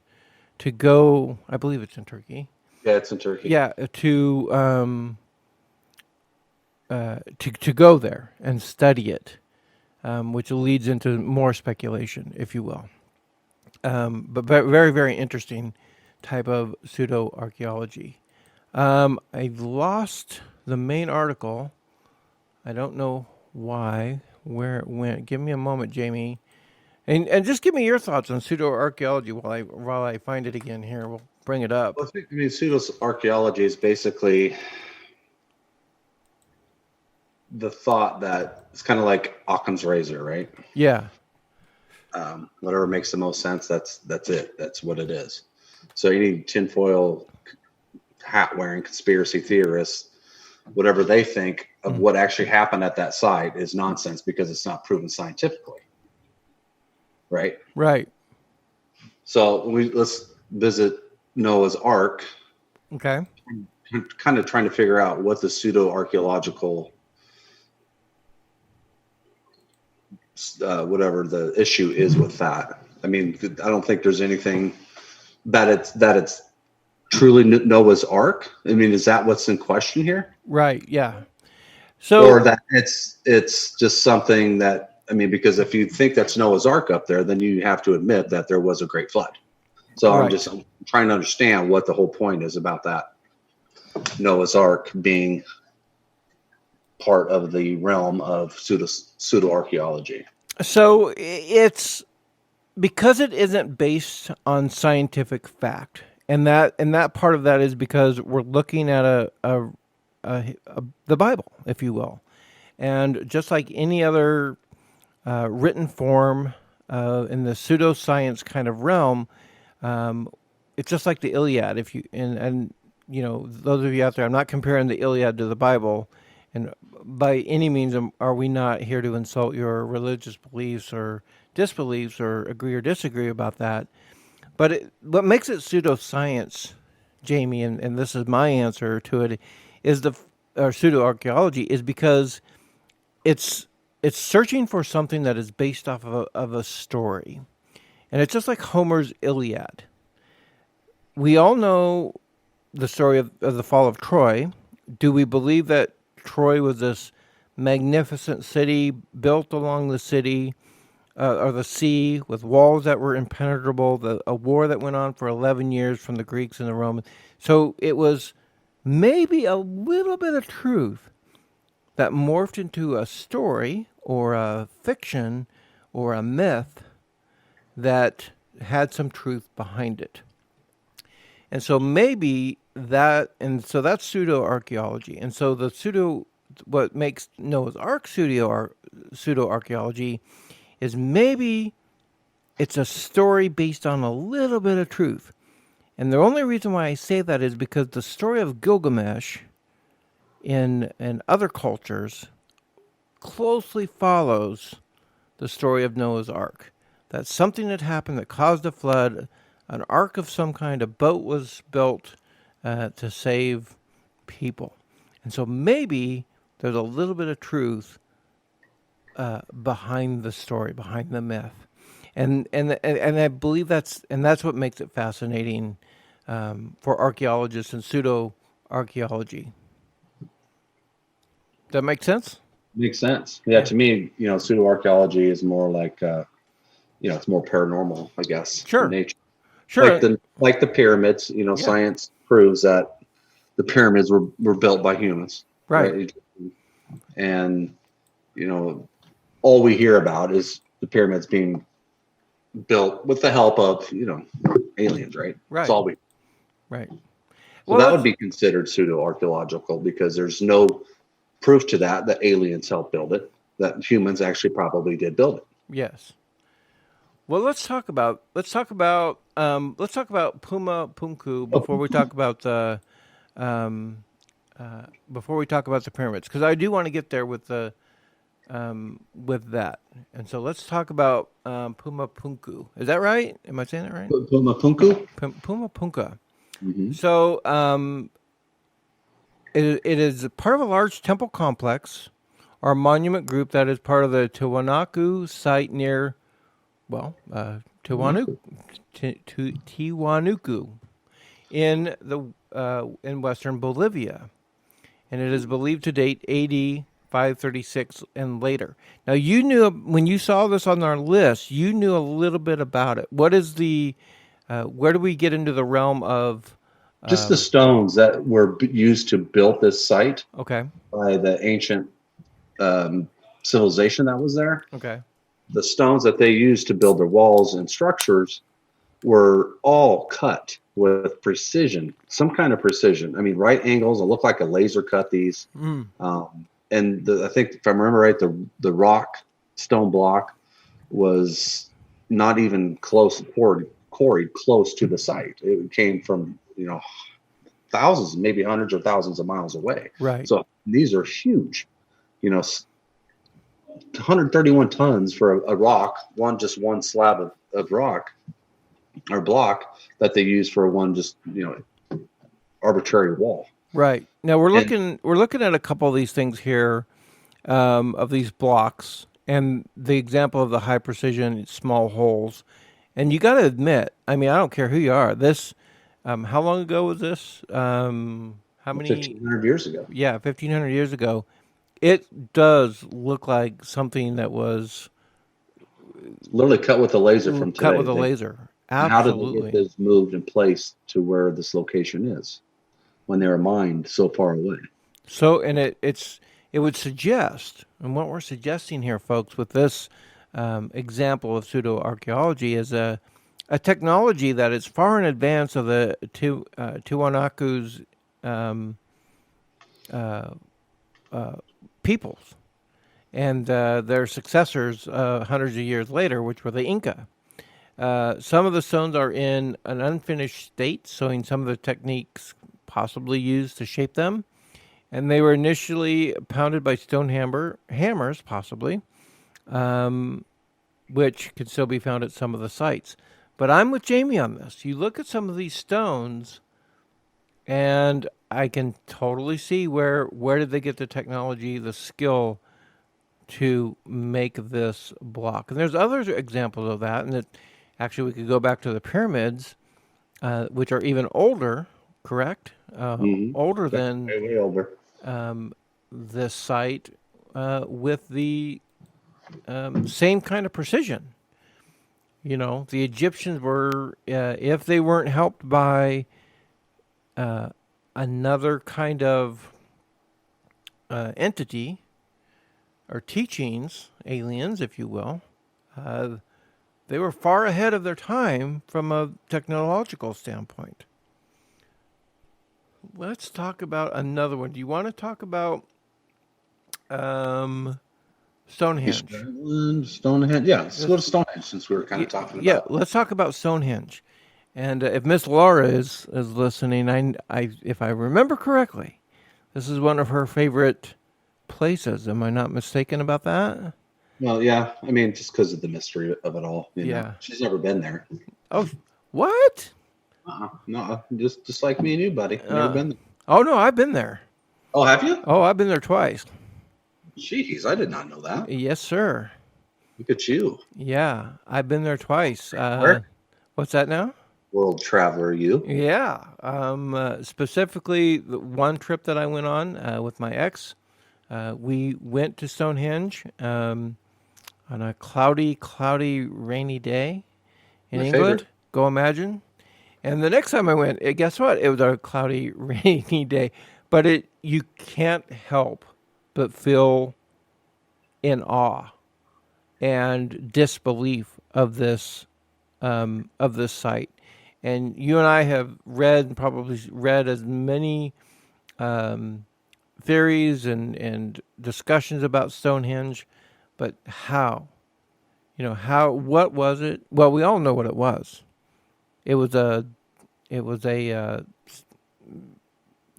to go. I believe it's in Turkey. Yeah, it's in Turkey. Yeah, to go there and study it, which leads into more speculation, if you will. But very, very interesting type of pseudo archaeology. I've lost the main article. I don't know why, where it went. Give me a moment, Jamie, and just give me your thoughts on pseudo archaeology while I find it again here. We'll bring it up. Well, pseudo archaeology is basically the thought that it's kind of like Occam's razor, right? Yeah. Whatever makes the most sense, that's it. That's what it is. So you need tinfoil hat wearing conspiracy theorists. Whatever they think of what actually happened at that site is nonsense because it's not proven scientifically. Right? Right. So let's visit Noah's Ark. Okay. Kind of trying to figure out what the pseudo archaeological whatever the issue is with that. I mean, I don't think there's anything that it's truly Noah's Ark. I mean, is that what's in question here? Right. Yeah. So, or that it's just something that, I mean, because if you think that's Noah's Ark up there, then you have to admit that there was a great flood. So right. I'm trying to understand what the whole point is about that Noah's Ark being part of the realm of pseudo archaeology. So it's because it isn't based on scientific fact, and that part of that is because we're looking at the Bible, if you will, and just like any other written form in the pseudoscience kind of realm, it's just like the Iliad. If you and those of you out there, I'm not comparing the Iliad to the Bible. And by any means are we not here to insult your religious beliefs or disbeliefs or agree or disagree about that. But what makes it pseudoscience, Jamie, and this is my answer to it, is pseudo-archaeology is because it's searching for something that is based off of a story. And it's just like Homer's Iliad. We all know the story of the fall of Troy. Do we believe that Troy was this magnificent city built along the city or the sea with walls that were impenetrable, a war that went on for 11 years from the Greeks and the Romans? So it was maybe a little bit of truth that morphed into a story or a fiction or a myth that had some truth behind it. And so maybe that, and so that's pseudo-archaeology. And so what makes Noah's Ark pseudo-archaeology is maybe it's a story based on a little bit of truth. And the only reason why I say that is because the story of Gilgamesh in other cultures closely follows the story of Noah's Ark. That's something that happened that caused a flood, an ark of some kind, a boat was built to save people. And so maybe there's a little bit of truth behind the story, behind the myth. And I believe that's what makes it fascinating for archaeologists and pseudo-archaeology. That make sense? Makes sense. Yeah, to me, pseudo archaeology is more like, it's more paranormal, I guess, in Sure. nature. Sure. Like the pyramids. Science proves that the pyramids were built by humans, right? And all we hear about is the pyramids being built with the help of aliens, right? That's all we. Right. So that would be considered pseudo archaeological because there's no proof to that aliens helped build it, that humans actually probably did build it. Yes. Well, let's talk about Puma Punku before we talk about the pyramids, because I do want to get there with that. And so let's talk about Puma Punku. Is that right? Am I saying that right? Puma Punku. Puma Punka. Mm-hmm. So it is part of a large temple complex or monument group that is part of the Tiwanaku site near, Tiwanuku in western Bolivia, and it is believed to date AD 536 and later. Now, you knew when you saw this on our list, you knew a little bit about it. What is where do we get into the realm of just the stones that were used to build this site? Okay. By the ancient civilization that was there. Okay. The stones that they used to build their walls and structures were all cut with precision, some kind of precision. I mean, right angles. It looked like a laser cut these. And I think, if I remember right, the rock stone block was not even close, quarried close to the site. It came from thousands, maybe hundreds or thousands of miles away. Right. So these are huge. 131 tons for a rock, one slab of rock or block that they use for one arbitrary wall. Right. Now we're looking at a couple of these things here, of these blocks, and the example of the high precision small holes. And you got to admit, I mean, I don't care who you are. This, how long ago was this? How many? 1,500 years ago. Yeah, 1,500 years ago. It does look like something that was literally cut with a laser from today. Cut with a laser. Absolutely. How did they get this moved and placed to where this location is when they were mined so far away? So, and it would suggest, and what we're suggesting here, folks, with this example of pseudo archaeology is a technology that is far in advance of the Tiwanaku's peoples and their successors hundreds of years later, which were the Inca. Some of the stones are in an unfinished state, showing some of the techniques possibly used to shape them. And they were initially pounded by stone hammers, possibly, which can still be found at some of the sites. But I'm with Jamie on this. You look at some of these stones, and I can totally see where did they get the technology, the skill to make this block. And there's other examples of that, and that actually we could go back to the pyramids, which are even older, correct? Older than way older. This site with the same kind of precision. The Egyptians were, if they weren't helped by another kind of entity or teachings, aliens, if you will, they were far ahead of their time from a technological standpoint. Let's talk about another one. Do you want to talk about Stonehenge? Stonehenge. Yeah, let's go to Stonehenge since we were kind of talking about. Yeah, let's talk about Stonehenge. And if Miss Laura is listening, if I remember correctly, this is one of her favorite places. Am I not mistaken about that? Well, yeah. I mean, just because of the mystery of it all. Yeah. She's never been there. Oh, what? No, just like me and you, buddy. Never been there. Oh, no, I've been there. Oh, have you? Oh, I've been there twice. Jeez, I did not know that. Yes, sir. Look at you. Yeah, I've been there twice. Where? What's that now? World traveler, you. Yeah. Specifically, the one trip that I went on with my ex, We went to Stonehenge on a cloudy, rainy day in England. Favorite. Go imagine. And the next time I went, guess what? It was a cloudy, rainy day. But you can't help but feel in awe and disbelief of this site. And you and I have probably read as many theories and discussions about Stonehenge, but how? What was it? Well, we all know what it was. It was a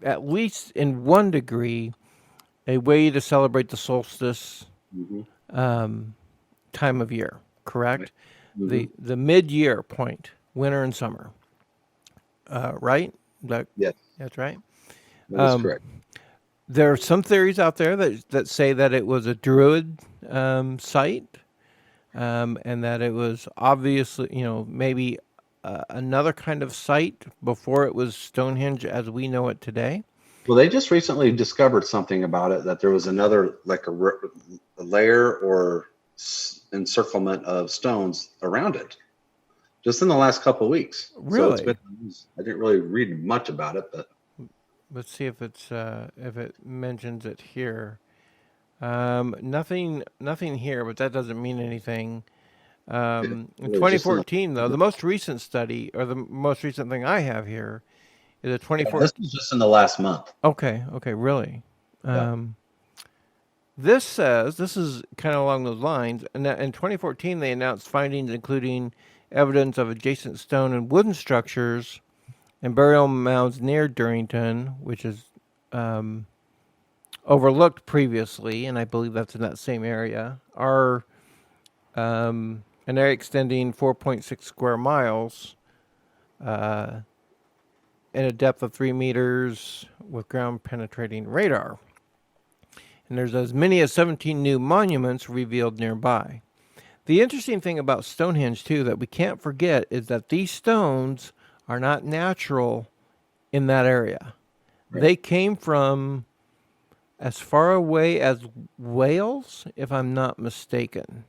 at least in one degree, a way to celebrate the solstice time of year, correct? The mid-year point, winter and summer, right? Yes, That's right. that is correct. There are some theories out there that say that it was a Druid site, and that it was obviously, maybe another kind of site before it was Stonehenge as we know it today. Well, they just recently discovered something about it, that there was another, like a layer or encirclement of stones around it, just in the last couple of weeks. Really? So I didn't really read much about it, but let's see if it mentions it here. Nothing here, but that doesn't mean anything. In 2014, though, the most recent study, or the most recent thing I have here, is a 2014. This was just in the last month. Okay, really. Yeah. This says, this is kind of along those lines, and in 2014 they announced findings including evidence of adjacent stone and wooden structures and burial mounds near Durrington, which is overlooked previously, and I believe that's in that same area, are an area extending 4.6 square miles in a depth of 3 meters with ground-penetrating radar. And there's as many as 17 new monuments revealed nearby. The interesting thing about Stonehenge, too, that we can't forget is that these stones are not natural in that area. Right. They came from as far away as Wales, if I'm not mistaken.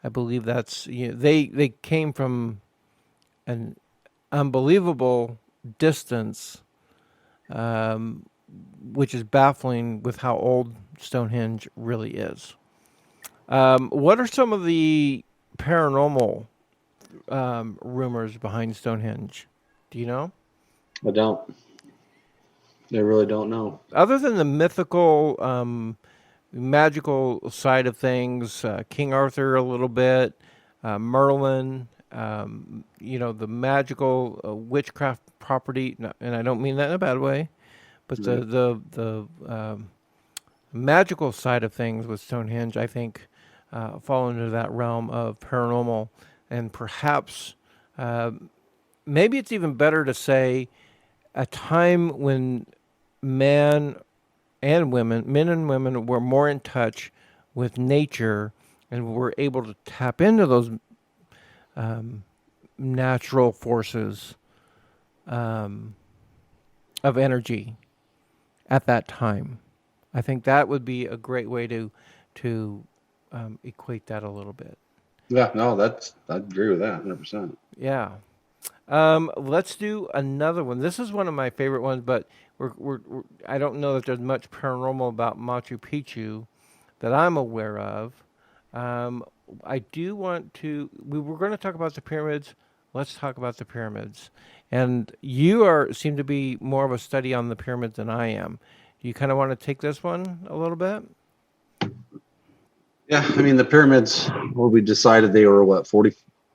I believe that's, they came from an unbelievable distance, which is baffling with how old Stonehenge really is. What are some of the paranormal rumors behind Stonehenge? Do you know? I don't. I really don't know. Other than the mythical, magical side of things, King Arthur a little bit, Merlin, the magical witchcraft property, and I don't mean that in a bad way, but the magical side of things with Stonehenge, I think, fall into that realm of paranormal, and perhaps maybe it's even better to say a time when men and women were more in touch with nature and were able to tap into those natural forces of energy at that time. I think that would be a great way to equate that a little bit. Yeah, no, I agree with that 100%. Yeah. Let's do another one. This is one of my favorite ones, but I don't know that there's much paranormal about Machu Picchu that I'm aware of. I do want to. We were going to talk about the pyramids. Let's talk about the pyramids. And you seem to be more of a study on the pyramids than I am. Do you kind of want to take this one a little bit? Yeah, I mean the pyramids. Well, we decided they were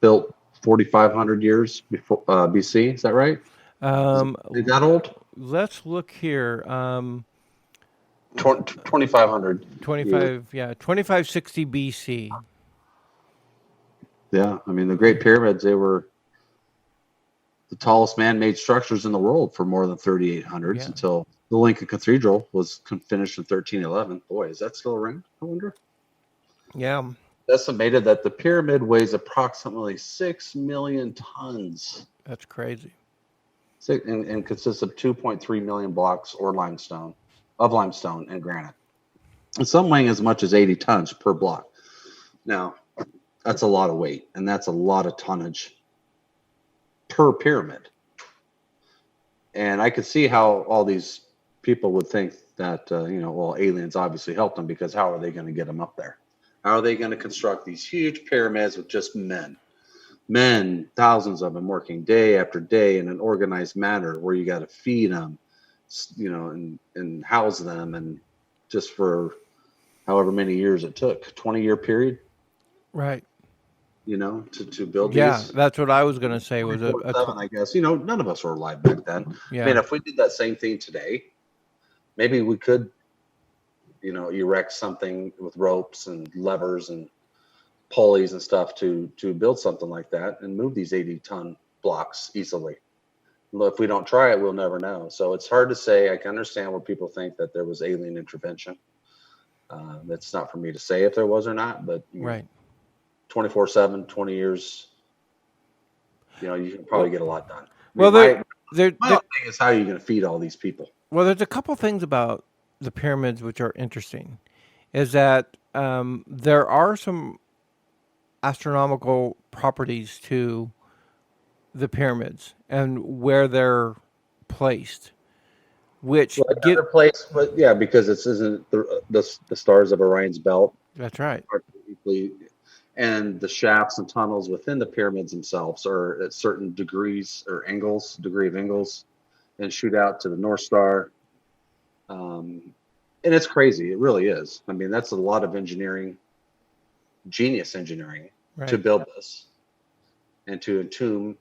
built 4,500 years before BC. Is that right? Is that old? Let's look here. 2,500. 2560 BC. Yeah, I mean the Great Pyramids. They were the tallest man-made structures in the world for more than 3,800 until the Lincoln Cathedral was finished in 1311. Boy, is that still around? I wonder. Yeah. It's estimated that the pyramid weighs approximately 6 million tons. That's crazy. And consists of 2.3 million blocks of limestone and granite. and some weighing as much as 80 tons per block. Now, that's a lot of weight, and that's a lot of tonnage per pyramid. And I could see how all these people would think that, well, aliens obviously helped them, because how are they going to get them up there? How are they going to construct these huge pyramids with just men? Men, thousands of them working day after day in an organized manner, where you got to feed them, and house them, and just for however many years it took, 20-year period. Right. To build yeah, these. Yeah, that's what I was going to say. Was I guess, none of us were alive back then. Yeah. I mean, if we did that same thing today, maybe we could, erect something with ropes and levers and pulleys and stuff to build something like that and move these 80-ton blocks easily. If we don't try it, we'll never know. So it's hard to say. I can understand where people think that there was alien intervention. That's not for me to say if there was or not, but right. 24/7, 20 years, you can probably get a lot done. My thing is, how are you going to feed all these people? Well, there's a couple things about the pyramids which are interesting. Is that there are some astronomical properties to the pyramids and where they're placed, which get their place, but yeah, because this isn't the stars of Orion's belt. That's right. And the shafts and tunnels within the pyramids themselves are at certain degrees or degree of angles, and shoot out to the North Star. And it's crazy. It really is. I mean, that's a lot of genius engineering, right, to build this and to entomb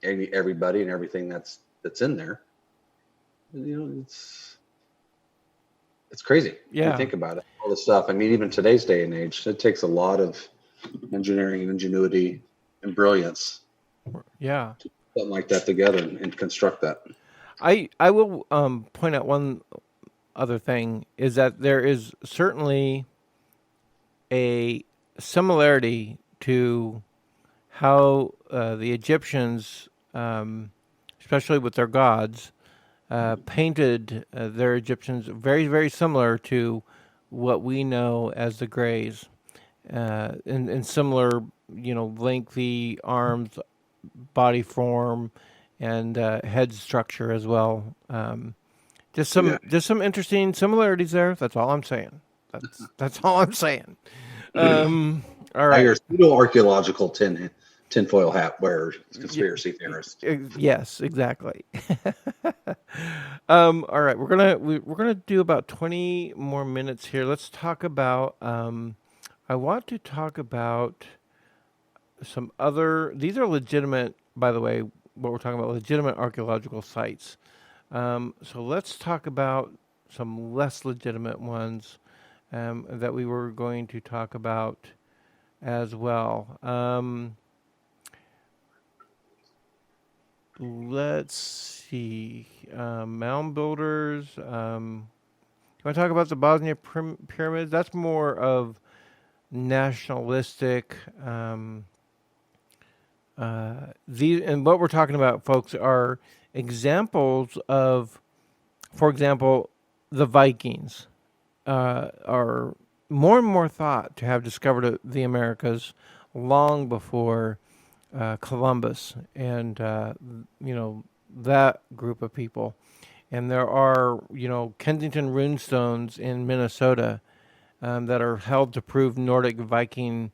everybody and everything that's in there. It's crazy. Yeah. When you think about it, all this stuff. I mean, even today's day and age, it takes a lot of engineering and ingenuity and brilliance. Yeah. To put something like that together and construct that. I will point out one other thing, is that there is certainly a similarity to how the Egyptians, especially with their gods, painted their Egyptians very, very similar to what we know as the Greys, in similar, lengthy arms, body form, and head structure as well. Just some interesting similarities there. That's all I'm saying. That's all I'm saying. All right. You're a pseudo archaeological tinfoil hat wearer, conspiracy theorist. Yes, exactly. All right, we're gonna do about 20 more minutes here. Let's talk about. I want to talk about some other. These are legitimate, by the way. What we're talking about, legitimate archaeological sites. So let's talk about some less legitimate ones that we were going to talk about as well. Let's see. Mound builders. You want to talk about the Bosnia pyramids? That's more of nationalistic. And what we're talking about, folks, are examples of, for example, the Vikings are more and more thought to have discovered the Americas long before Columbus and that group of people. And there are Kensington runestones in Minnesota that are held to prove Nordic Viking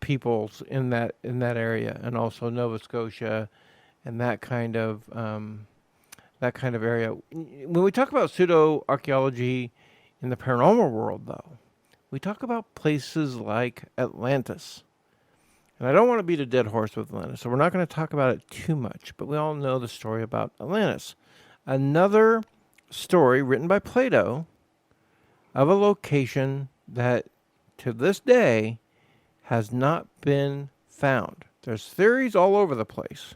peoples in that area, and also Nova Scotia and that kind of area. When we talk about pseudo archaeology in the paranormal world, though, we talk about places like Atlantis. And I don't want to beat a dead horse with Atlantis, so we're not going to talk about it too much, but we all know the story about Atlantis. Another story written by Plato of a location that to this day has not been found. There's theories all over the place,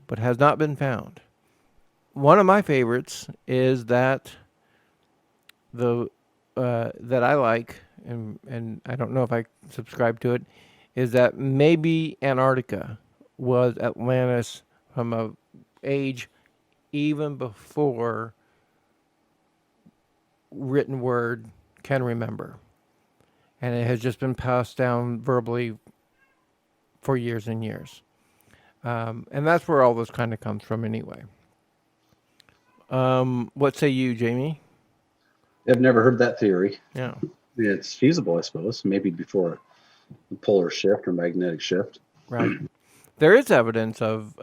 but has not been found. One of my favorites is that that I like, and I don't know if I subscribe to it, is that maybe Antarctica was Atlantis from a age even before written word can remember. And it has just been passed down verbally for years and years. And that's where all this kind of comes from anyway. What say you, Jamie? I've never heard that theory. Yeah. It's feasible, I suppose. Maybe before a polar shift or magnetic shift. Right. There is evidence of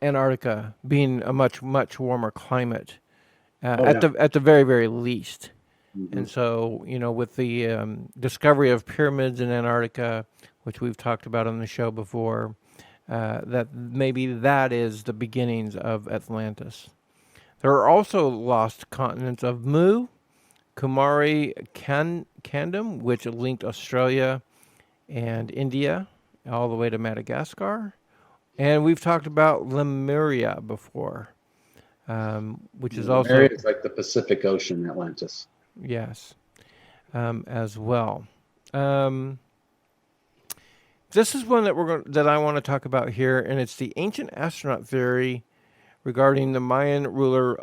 Antarctica being a much warmer climate at the very, very least. Mm-hmm. And so, with the discovery of pyramids in Antarctica, which we've talked about on the show before, that maybe that is the beginnings of Atlantis. There are also lost continents of Mu, Kumari Kingdom, which linked Australia and India all the way to Madagascar. And we've talked about Lemuria before, which is also... Lemuria is like the Pacific Ocean, Atlantis. Yes, as well. This is one that I want to talk about here, and it's the ancient astronaut theory regarding the Mayan ruler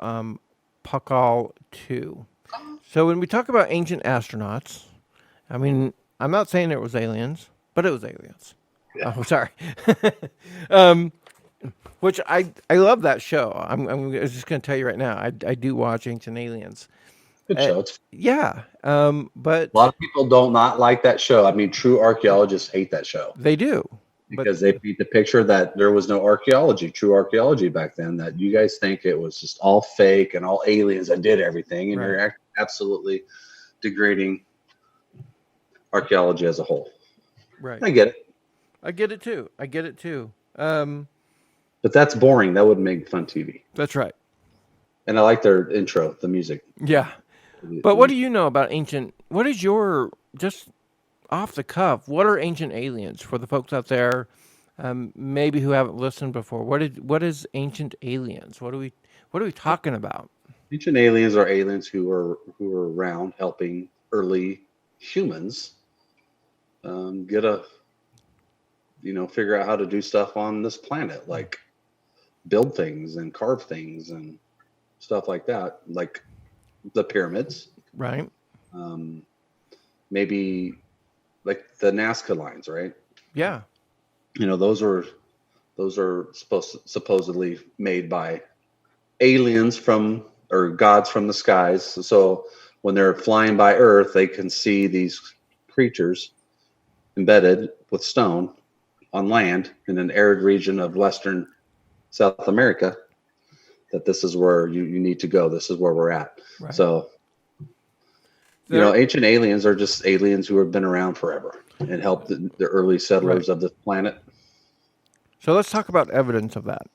Pakal II. So when we talk about ancient astronauts, I mean, I'm not saying it was aliens, but it was aliens. Yeah. Oh, sorry. Which I love that show. I'm just going to tell you right now, I do watch Ancient Aliens. Good show. Yeah. But a lot of people don't not like that show. I mean, true archaeologists hate that show. They do. Because they paint the picture that there was no true archaeology back then, that you guys think it was just all fake and all aliens that did everything. And you're absolutely degrading archaeology as a whole. Right. I get it. I get it too. But that's boring. That wouldn't make fun TV. That's right. And I like their intro, the music. Yeah. But what do you know about what is your, just off the cuff, what are ancient aliens for the folks out there, maybe who haven't listened before? What is ancient aliens? What are we talking about? Ancient aliens are aliens who were around helping early humans figure out how to do stuff on this planet, like build things and carve things and stuff like that, like the pyramids, right? Maybe like the Nazca lines, right? Yeah. Those are supposedly made by aliens or gods from the skies. So when they're flying by Earth, they can see these creatures embedded with stone on land in an arid region of Western South America, that this is where you need to go. This is where we're at. Right. So, ancient aliens are just aliens who have been around forever and helped the early settlers of this planet. So let's talk about evidence of that.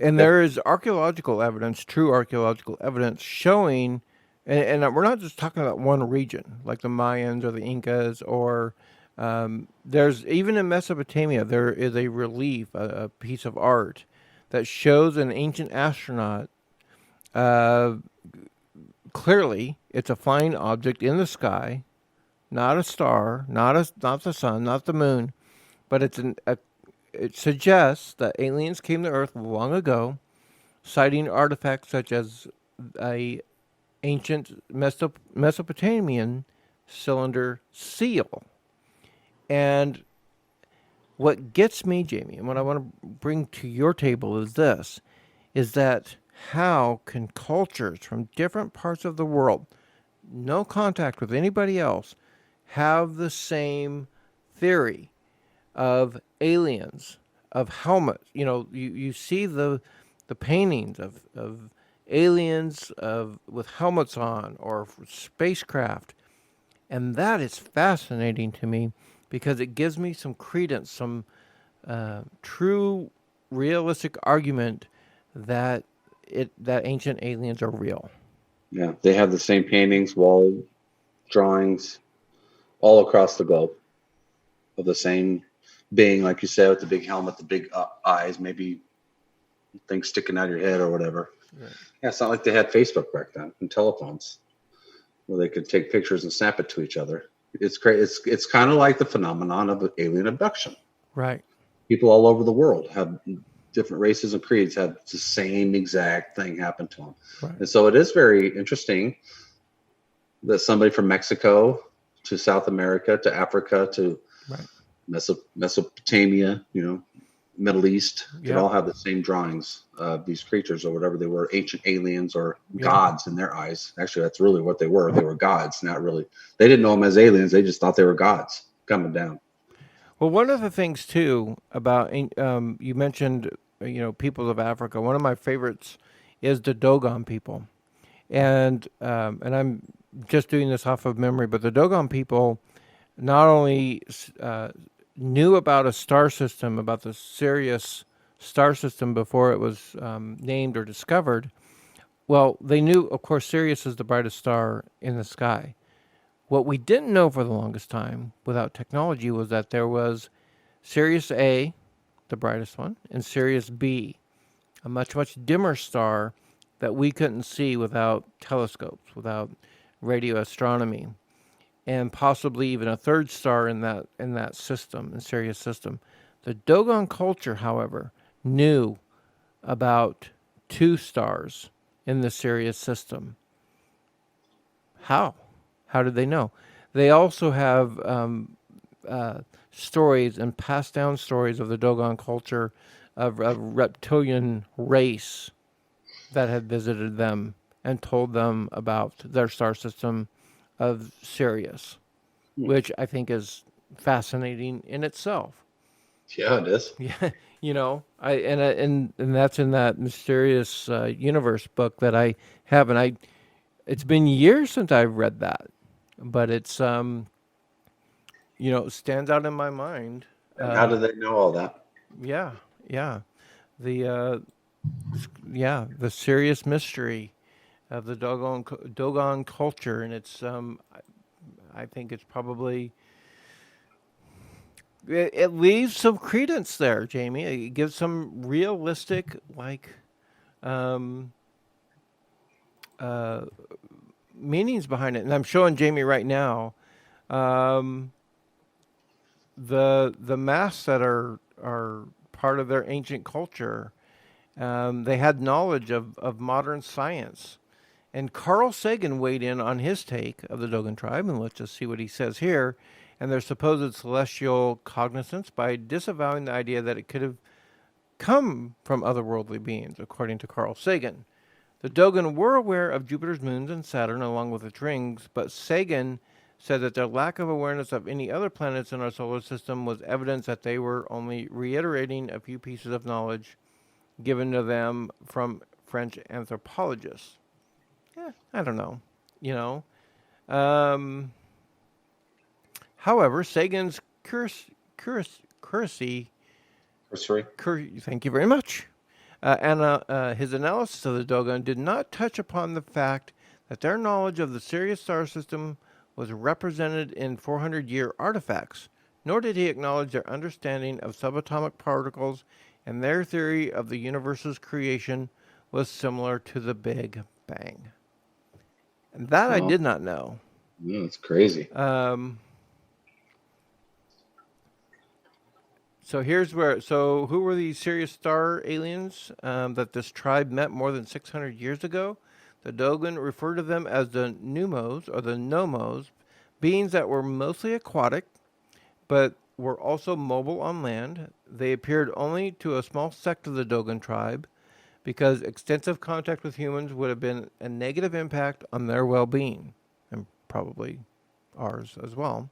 And there is archaeological evidence, true archaeological evidence showing, and we're not just talking about one region, like the Mayans or the Incas, or there's even in Mesopotamia, there is a relief, a piece of art that shows an ancient astronaut. Clearly, it's a flying object in the sky, not a star, not the sun, not the moon, but it suggests that aliens came to Earth long ago, citing artifacts such as a ancient Mesopotamian cylinder seal. And what gets me, Jamie, and what I want to bring to your table is that how can cultures from different parts of the world, no contact with anybody else, have the same theory of aliens, of helmets? You see the paintings of aliens with helmets on, or spacecraft, and that is fascinating to me, because it gives me some credence, some true, realistic argument that ancient aliens are real. Yeah, they have the same paintings, wall drawings, all across the globe, of the same being, like you said, with the big helmet, the big eyes, maybe things sticking out of your head or whatever. Right. Yeah, it's not like they had Facebook back then and telephones where they could take pictures and snap it to each other. It's great. It's kind of like the phenomenon of alien abduction. Right. people all over the world have different races and creeds had the same exact thing happen to them. Right. And so it is very interesting that somebody from Mexico to South America to Africa to Mesopotamia, Middle East, could all have the same drawings of these creatures or whatever they were, ancient aliens or gods in their eyes. Actually, that's really what they were. They were gods, not really. They didn't know them as aliens. They just thought they were gods coming down. Well, one of the things too about you mentioned, peoples of Africa. One of my favorites is the Dogon people, and I'm just doing this off of memory, but the Dogon people not only knew about a star system, about the Sirius star system before it was named or discovered. Well, they knew, of course, Sirius is the brightest star in the sky. What we didn't know for the longest time, without technology, was that there was Sirius A, the brightest one, and Sirius B, a much, much dimmer star that we couldn't see without telescopes, without radio astronomy, and possibly even a third star in that system, in Sirius system. The Dogon culture, however, knew about 2 stars in the Sirius system. How? How did they know? They also have stories and passed down stories of the Dogon culture of a reptilian race that had visited them and told them about their star system of Sirius, which I think is fascinating in itself. Yeah, it is. Yeah, and that's in that Mysterious Universe book that I have, and it's been years since I've read that, but it's stands out in my mind. And how do they know all that? Yeah, the Sirius mystery of the Dogon culture, and it's I think it's probably it leaves some credence there, Jamie. It gives some realistic meanings behind it, and I'm showing Jamie right now the masks that are part of their ancient culture. They had knowledge of modern science. And Carl Sagan weighed in on his take of the Dogon tribe, and let's just see what he says here, and their supposed celestial cognizance by disavowing the idea that it could have come from otherworldly beings, according to Carl Sagan. The Dogon were aware of Jupiter's moons and Saturn along with its rings, but Sagan said that their lack of awareness of any other planets in our solar system was evidence that they were only reiterating a few pieces of knowledge given to them from French anthropologists. I don't know, However, Sagan's cursory. Thank you very much. His analysis of the Dogon did not touch upon the fact that their knowledge of the Sirius star system was represented in 400-year artifacts, nor did he acknowledge their understanding of subatomic particles, and their theory of the universe's creation was similar to the Big Bang. And that I did not know. Yeah, it's crazy. So who were these Sirius star aliens that this tribe met more than 600 years ago? The Dogon referred to them as the Numos, or the Nomos, beings that were mostly aquatic, but were also mobile on land. They appeared only to a small sect of the Dogon tribe, because extensive contact with humans would have been a negative impact on their well-being, and probably ours as well.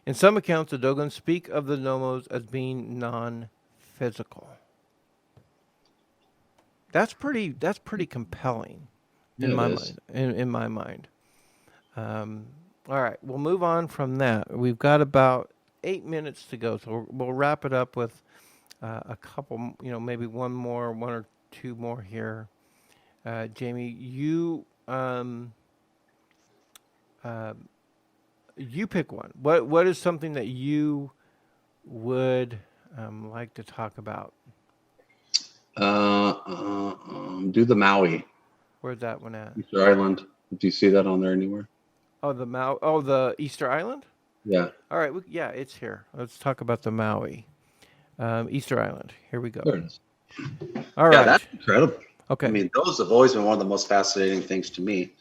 In some accounts, the Dogon speak of the Nomos as being non-physical. That's pretty compelling in my mind. In my mind. All right, we'll move on from that. We've got about 8 minutes to go, so we'll wrap it up with a couple, maybe one or two more here. Jamie, you pick one. What is something that you would like to talk about? Do the Maui. Where's that one at? Easter Island. Do you see that on there anywhere? Oh, the Easter Island? Yeah. All right. Yeah, it's here. Let's talk about the Maui. Easter Island. Here we go. There it is. All yeah, right. That's incredible. Okay. I mean, those have always been one of the most fascinating things to me.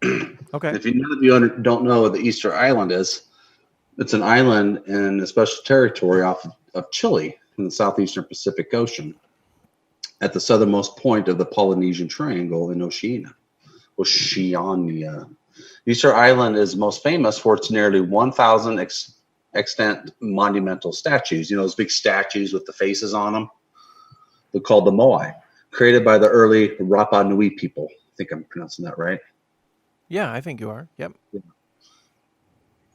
Okay. If none of you don't know what the Easter Island is, it's an island in a special territory off of Chile in the southeastern Pacific Ocean at the southernmost point of the Polynesian Triangle in Oceania. Easter Island is most famous for its nearly 1,000 extant monumental statues. You know, those big statues with the faces on them? They're called the moai, created by the early Rapa Nui people. I think I'm pronouncing that right. Yeah, I think you are. Yep.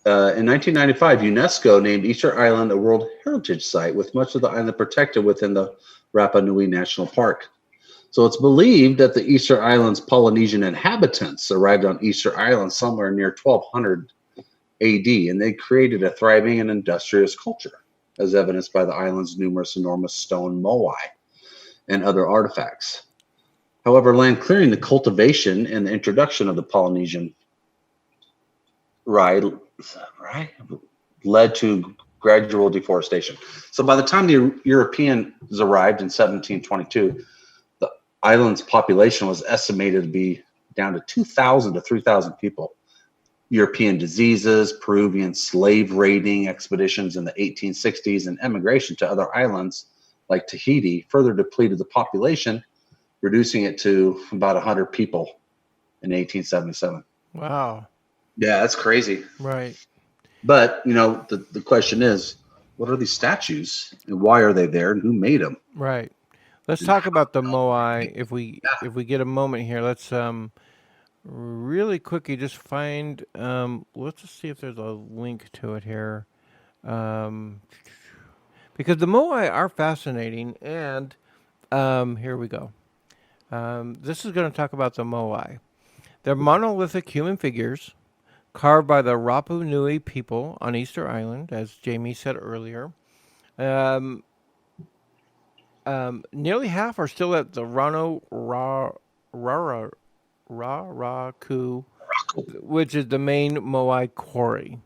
In 1995, UNESCO named Easter Island a World Heritage Site, with much of the island protected within the Rapa Nui National Park. So it's believed that the Easter Island's Polynesian inhabitants arrived on Easter Island somewhere near 1200 AD, and they created a thriving and industrious culture, as evidenced by the island's numerous enormous stone moai and other artifacts. However, land clearing, the cultivation, and the introduction of the Polynesian ride led to gradual deforestation. So by the time the Europeans arrived in 1722, the island's population was estimated to be down to 2,000 to 3,000 people. European diseases, Peruvian slave raiding expeditions in the 1860s, and emigration to other islands like Tahiti further depleted the population, reducing it to about 100 people in 1877. Wow. Yeah, that's crazy. Right. But, you know, the question is, what are these statues and why are they there and who made them? Right. Let's talk about the moai if we get a moment here. Let's really quickly just find let's just see if there's a link to it here. Because the moai are fascinating, and here we go. This is going to talk about the moai. They're monolithic human figures carved by the Rapa Nui people on Easter Island, as Jamie said earlier. Nearly half are still at the Raraku, which is the main moai quarry.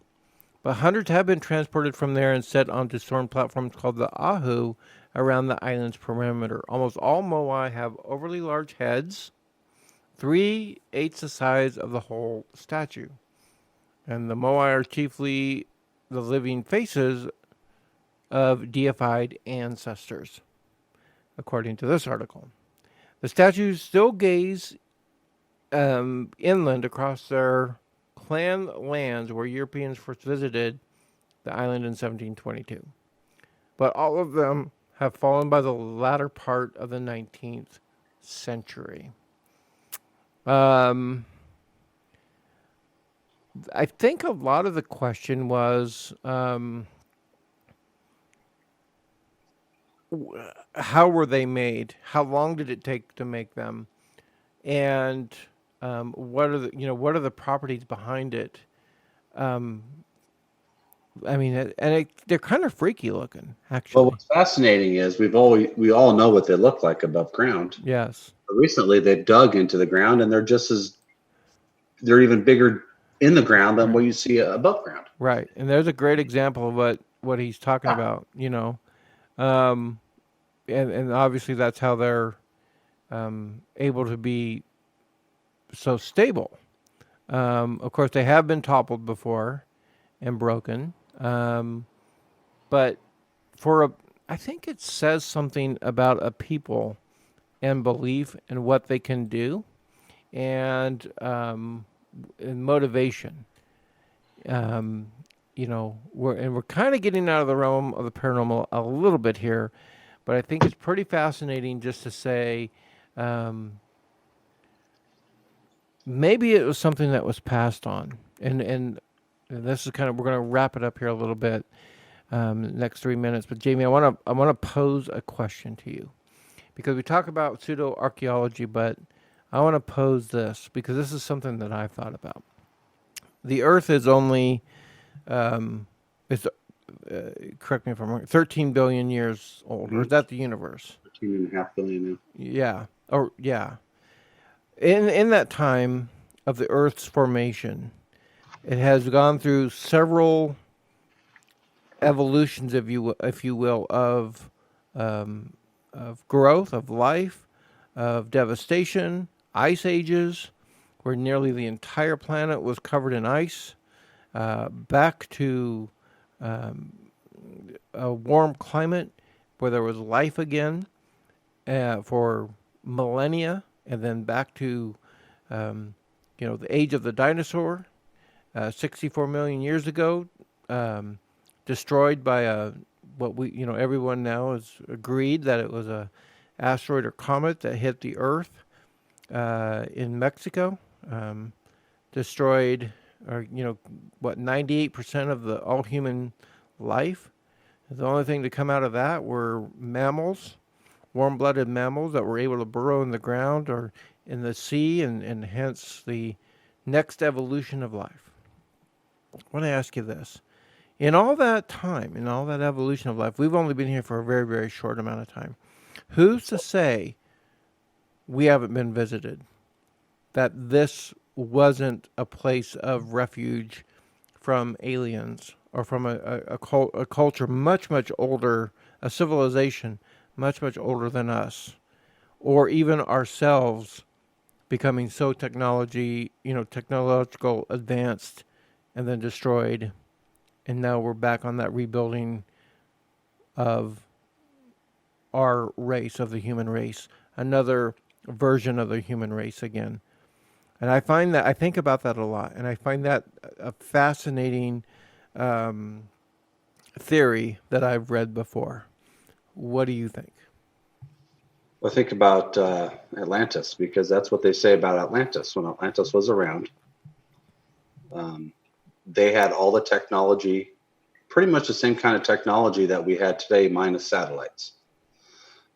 But hundreds have been transported from there and set onto stone platforms called the Ahu around the island's perimeter. Almost all moai have overly large heads, 3/8 the size of the whole statue. And the moai are chiefly the living faces of deified ancestors, according to this article. The statues still gaze inland across their clan lands where Europeans first visited the island in 1722. But all of them have fallen by the latter part of the 19th century. I think a lot of the question was how were they made? How long did it take to make them? And what are the properties behind it? I mean, they're kind of freaky looking, actually. Well, what's fascinating is we all know what they look like above ground. Yes. But recently, they've dug into the ground, and they're even bigger in the ground than what you see above ground. Right, and there's a great example of what he's talking about. You know, and obviously that's how they're able to be so stable. Of course, they have been toppled before and broken. But I think it says something about a people and belief and what they can do, and motivation. We're kind of getting out of the realm of the paranormal a little bit here, but I think it's pretty fascinating just to say, maybe it was something that was passed on, and this is we're going to wrap it up here a little bit, next 3 minutes. But Jamie, I want to pose a question to you, because we talk about pseudo archaeology, but I want to pose this because this is something that I've thought about. The Earth is only, correct me if I'm wrong, 13 billion years old, or is that the universe? 13.5 billion now. Yeah. Or yeah. In that time of the Earth's formation, it has gone through several evolutions, if you will, of growth, of life, of devastation, ice ages, where nearly the entire planet was covered in ice, back to a warm climate where there was life again for millennia, and then back to the age of the dinosaur, 64 million years ago, destroyed by what everyone now has agreed that it was a asteroid or comet that hit the Earth in Mexico, destroyed, 98% of the all human life. The only thing to come out of that were mammals, warm-blooded mammals that were able to burrow in the ground or in the sea, and hence the next evolution of life. I want to ask you this. In all that time, in all that evolution of life, we've only been here for a very, very short amount of time. Who's to say we haven't been visited? That this wasn't a place of refuge from aliens or from a culture much, much older, a civilization much, much older than us, or even ourselves becoming so technological advanced and then destroyed. And now we're back on that rebuilding of our race, of the human race, another version of the human race again. And I think about that a lot, and I find that a fascinating theory that I've read before. What do you think? Well, think about Atlantis, because that's what they say about Atlantis. When Atlantis was around, they had all the technology, pretty much the same kind of technology that we had today, minus satellites.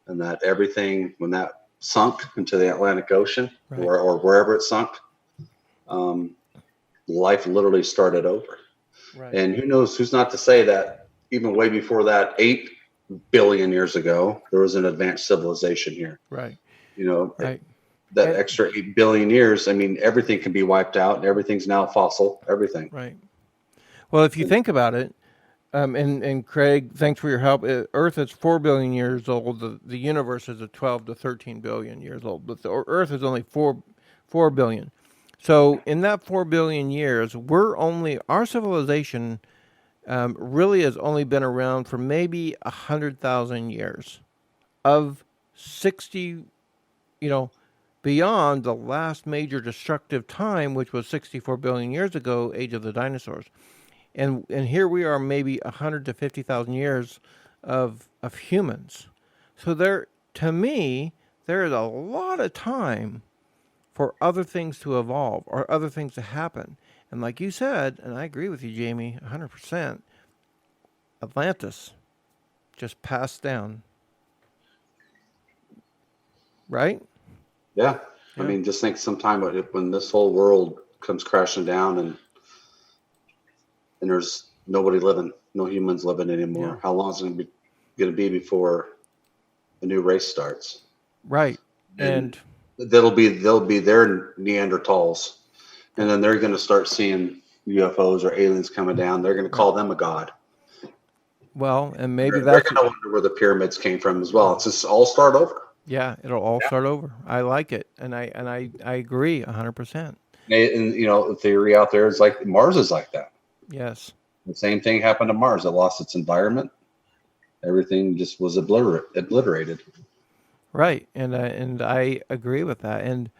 And that everything, when that sunk into the Atlantic Ocean, right, or wherever it sunk, life literally started over. Right. And who's not to say that even way before that, 8 billion years ago, there was an advanced civilization here. Right. Right. That extra 8 billion years, everything can be wiped out, and everything's now fossil, everything. Right. Well, if you think about it, and Craig, thanks for your help. Earth is 4 billion years old. The universe is 12 to 13 billion years old, but the Earth is only 4 billion. So in that 4 billion years, our civilization really has only been around for maybe 100,000 years, of 60, beyond the last major destructive time, which was 64 billion years ago, age of the dinosaurs. And here we are, maybe 100 to 50,000 years of humans. So to me, there is a lot of time for other things to evolve or other things to happen. And like you said, and I agree with you, Jamie, 100%, Atlantis just passed down. Right? Yeah. Just think sometime when this whole world comes crashing down and there's nobody living, no humans living anymore. Yeah. How long is it going to be before a new race starts? Right. And they'll be their Neanderthals, and then they're going to start seeing UFOs or aliens coming down. They're going to call them a god. Well, and maybe they're going to wonder where the pyramids came from as well. It's just all start over. Yeah, it'll all start over. I like it, and I agree 100%. And the theory out there is like Mars is like that. Yes. The same thing happened to Mars. It lost its environment. Everything just was obliterated. Right, and I agree with that. And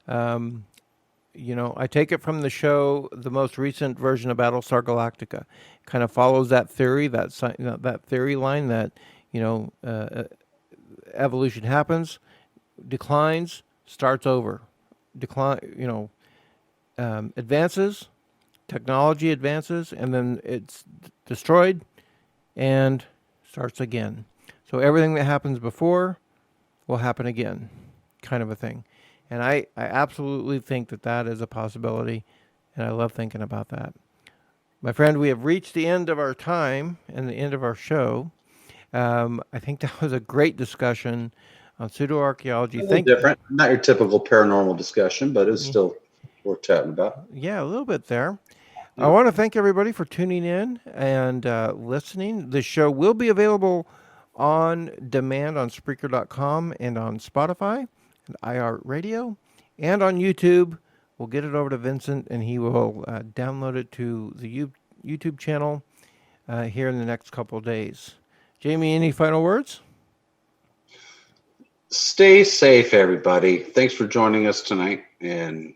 I take it from the show, the most recent version of Battlestar Galactica, kind of follows that theory, that theory line that evolution happens, declines, starts over, advances. Technology advances, and then it's destroyed and starts again. So everything that happens before will happen again, kind of a thing. And I absolutely think that is a possibility, and I love thinking about that. My friend, we have reached the end of our time and the end of our show. I think that was a great discussion on pseudo archaeology. Different, not your typical paranormal discussion, but it's still worth chatting about. Yeah, a little bit there. I want to thank everybody for tuning in and listening. The show will be available on demand on Spreaker.com and on Spotify and iHeartRadio and on YouTube. We'll get it over to Vincent, and he will download it to the YouTube channel here in the next couple of days. Jamie, any final words? Stay safe, everybody. Thanks for joining us tonight, and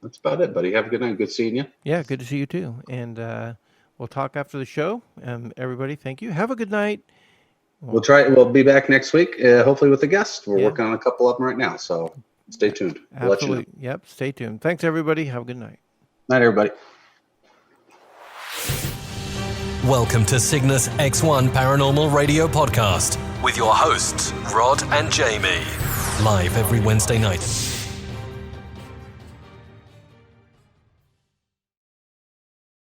that's about it, buddy. Have a good night. Good seeing you. Yeah, good to see you too. And we'll talk after the show. Everybody, thank you. Have a good night. We'll be back next week, hopefully with a guest. We're working on a couple of them right now, so stay tuned. We'll Absolutely. let you know. Yep, stay tuned. Thanks, everybody. Have a good night. Night, everybody. Welcome to Cygnus X1 Paranormal Radio Podcast with your hosts, Rod and Jamie. Live every Wednesday night.